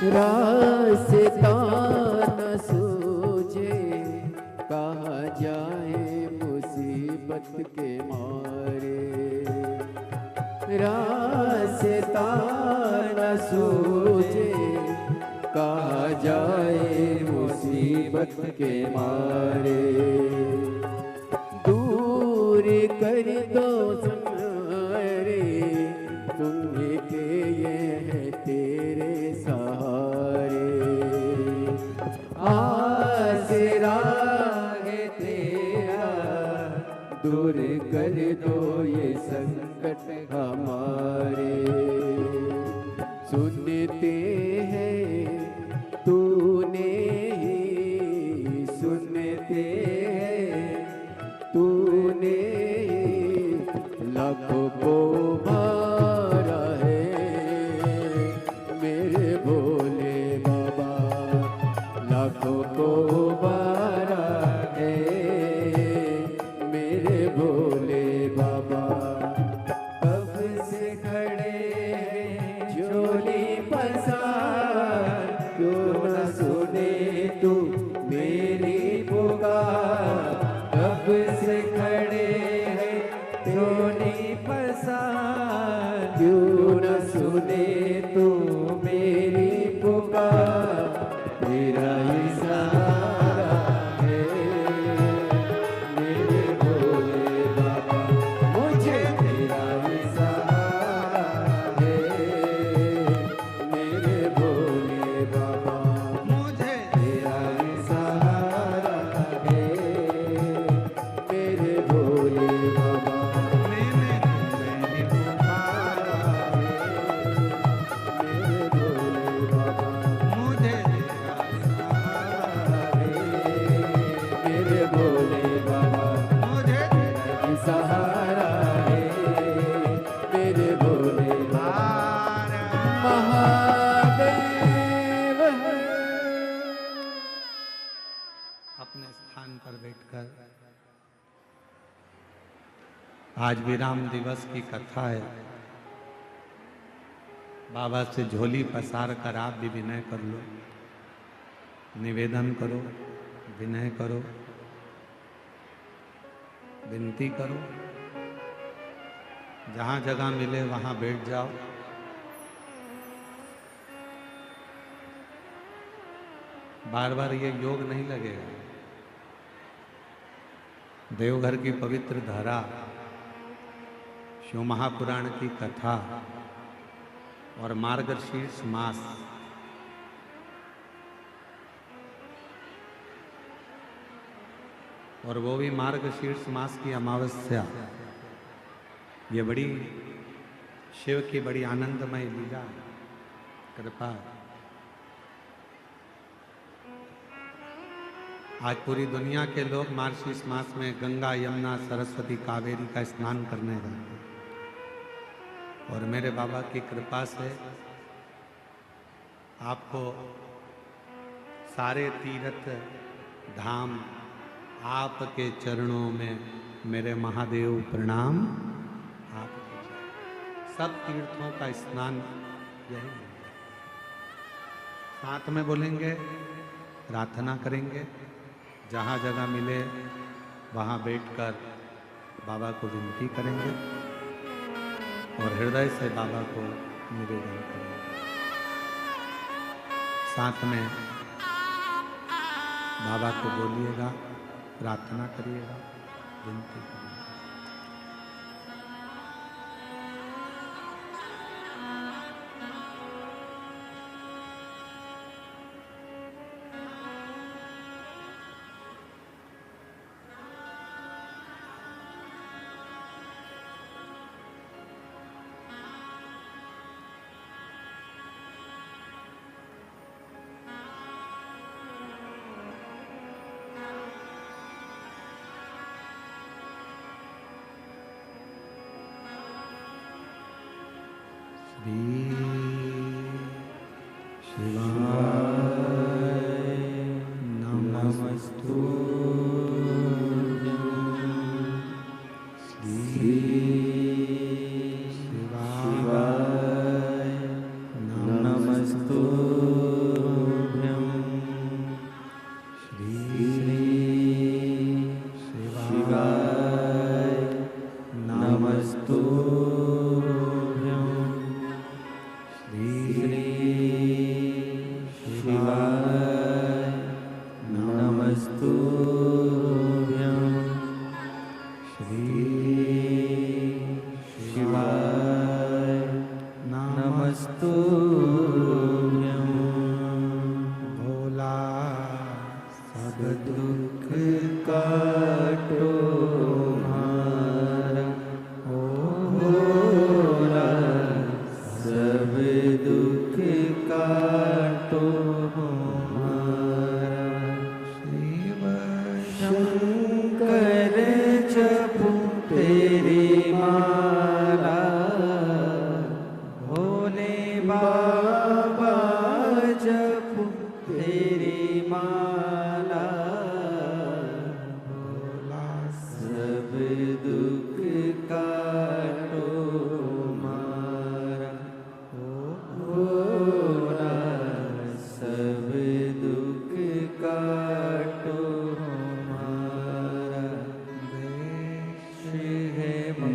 रास्ता न सूझे कहाँ जाए मुसीबत के मारे, रास्ता न सूझे कहाँ जाए मुसीबत के मारे। दूर कर दो सहारे तुम्हें के ये है तेरे सहारे, आसरा है तेरा दूर कर दो ये संकट हमारे। सुनते हैं तूने ही सुनते हैं तूने लाखों को मारा है मेरे भोले बाबा, लाखों को मारा है मेरे भोले बाबा। कब से खड़े हैं झोली पसार, सुने तू मेरी पुकार, तेरा ही सहारा है मेरे भोले बाबा, मुझे तेरा ही सहारा है मेरे भोले बाबा, मुझे तेरा ही सहारा है मेरे भोले बाबा, मैंने तुम्हें पुकारा, मेरे भोले बाबा, मुझे तेरा सहारा, मेरे भोले बाबा, मुझे तेरा ही सहारा है मेरे भोले बाबा, महादेव है। अपने स्थान पर बैठकर आज विराम दिवस की कथा है। बाबा से झोली पसार कर आप भी विनय कर लो, निवेदन करो, विनय करो, विनती करो। जहां जगह मिले वहां बैठ जाओ। बार बार ये योग नहीं लगेगा। देवघर की पवित्र धारा, शिव महापुराण की कथा और मार्गशीर्ष मास, और वो भी मार्गशीर्ष मास की अमावस्या, ये बड़ी शिव की बड़ी आनंदमय लीला है, कृपा। आज पूरी दुनिया के लोग मार्गशीर्ष मास में गंगा, यमुना, सरस्वती, कावेरी का स्नान करने जाते हैं। और मेरे बाबा की कृपा से आपको सारे तीर्थ धाम आपके चरणों में, मेरे महादेव प्रणाम। आपके सब तीर्थों का स्नान यही है। साथ में बोलेंगे, प्रार्थना करेंगे, जहाँ जगह मिले वहाँ बैठकर बाबा को विनती करेंगे और हृदय से बाबा को निवेदन करेंगे। साथ में बाबा को बोलिएगा, प्रार्थना करिएगा, विनती करिएगा।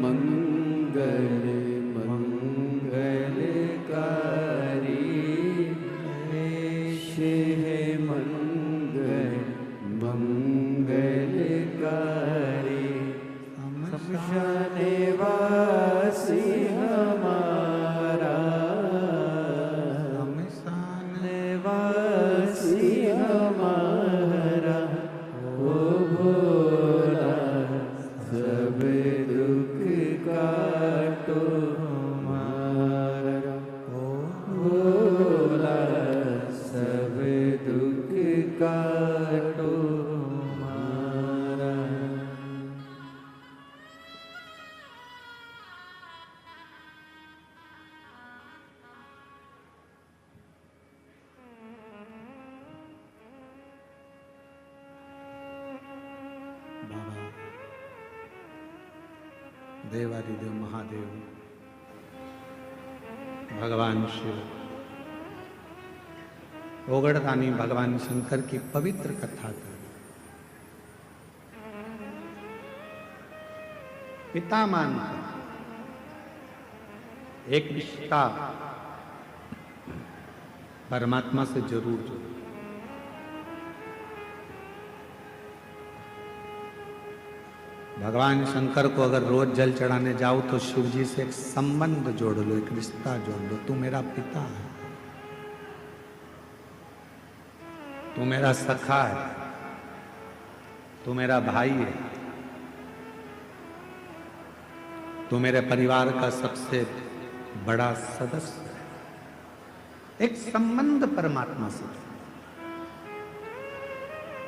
मंगल मंगल का निवासी हमारा, शमशान निवासी हमारा, ओ भोला सब दुख काटो हमारा, ओ भोला सब दुख काटो हमारा। बाबा देवादिदेव महादेव भगवान शिव ओगड़दानी भगवान शंकर की पवित्र कथा कर पिता मानकर एक रिश्ता परमात्मा से जरूर जोड़ो। भगवान शंकर को अगर रोज जल चढ़ाने जाओ तो शिव जी से एक संबंध जोड़ लो, एक रिश्ता जोड़ लो। तू मेरा पिता है, तू मेरा सखा है, तू मेरा भाई है, तू मेरे परिवार का सबसे बड़ा सदस्य है। एक संबंध परमात्मा से।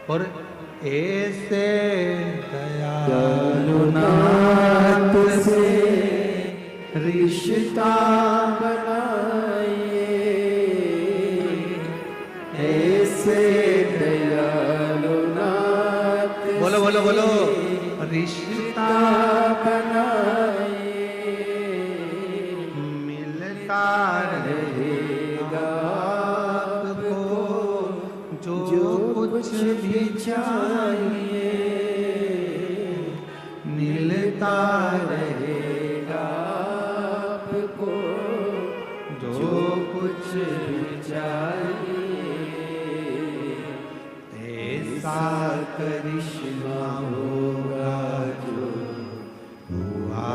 और ऐसे दयालुनाथ से रिश्ता बनाइए, ऐसे दयालुनाथ बोलो बोलो बोलो रिश्ता बनाइए, मिलता रहेगा आपको जो कुछ भी चाहिए, मिलता रहेगा आपको जो कुछ भी चाहिए। ऐसा करिश्मा होगा जो हुआ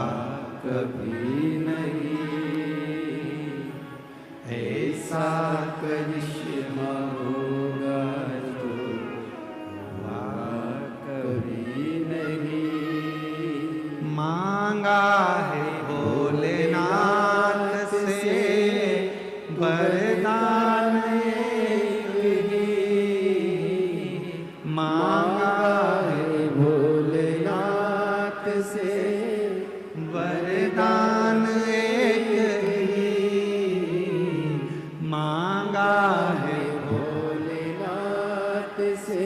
कभी नहीं, ऐसा करिश्मा होगा जो हुआ कभी नहीं। मांगा है भोलेनाथ से वरदान एक ही, मांगा है भोलेनाथ से वरदान एक ही, मांगा है भोलेनाथ से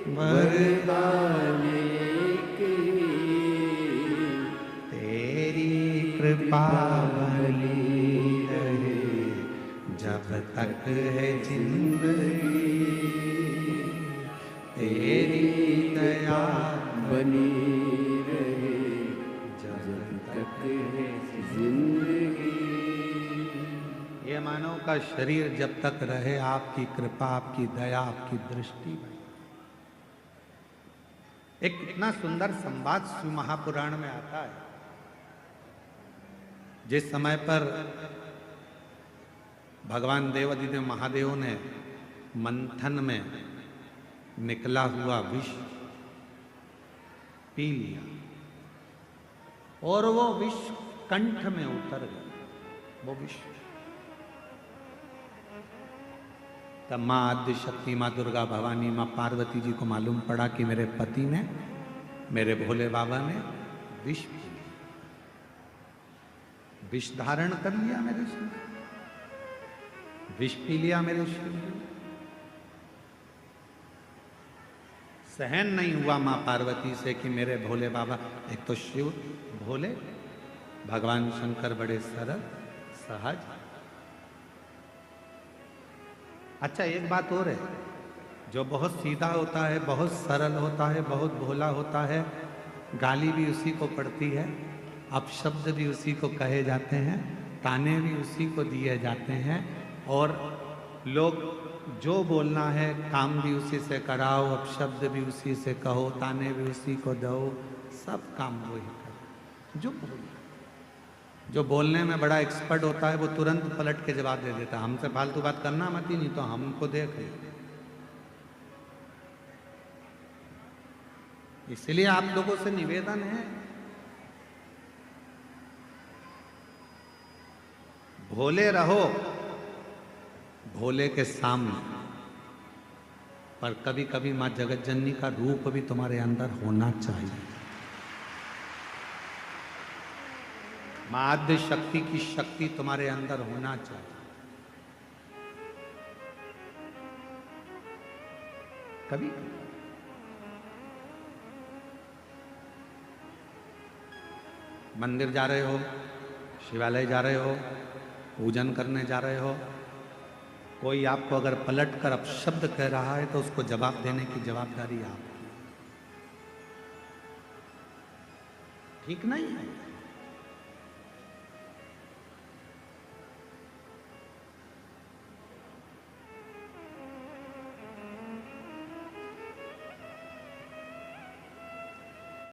वरदान एक ही। तेरी कृपा बनी रहे जब तक है जिंदगी, तेरी दया बनी रहे जब तक है जिंदगी। ये मानव का शरीर जब तक रहे आपकी कृपा, आपकी दया, आपकी दृष्टि बनी। एक कितना सुंदर संवाद शिव महापुराण में आता है। जिस समय पर भगवान देवादिदेव महादेव ने मंथन में निकला हुआ विष पी लिया और वो विष कंठ में उतर गया, वो विष। तब माँ आद्य शक्ति, माँ दुर्गा भवानी, माँ पार्वती जी को मालूम पड़ा कि मेरे पति ने, मेरे भोले बाबा ने विष पी लिया, विष धारण कर लिया मेरे शिव, विष पी लिया मेरे शिव। सहन नहीं हुआ माँ पार्वती से कि मेरे भोले बाबा, एक तो शिव भोले, भगवान शंकर बड़े सरल सहज। अच्छा एक बात और है, जो बहुत सीधा होता है, बहुत सरल होता है, बहुत भोला होता है, गाली भी उसी को पड़ती है, अपशब्द भी उसी को कहे जाते हैं, ताने भी उसी को दिए जाते हैं, और लोग जो बोलना है काम भी उसी से कराओ, अपशब्द भी उसी से कहो, ताने भी उसी को दो, सब काम वो ही कर जो बोलना। जो बोलने में बड़ा एक्सपर्ट होता है वो तुरंत पलट के जवाब दे देता है, हमसे फालतू बात करना मत ही, नहीं तो हमको देख। इसलिए आप लोगों से निवेदन है, भोले रहो भोले के सामने, पर कभी कभी मां जगत जननी का रूप भी तुम्हारे अंदर होना चाहिए। मां आद्य शक्ति की शक्ति तुम्हारे अंदर होना चाहिए। कभी मंदिर जा रहे हो, शिवालय जा रहे हो, पूजन करने जा रहे हो, कोई आपको अगर पलट कर अपशब्द कह रहा है तो उसको जवाब देने की जवाबदारी आपकी। ठीक नहीं है।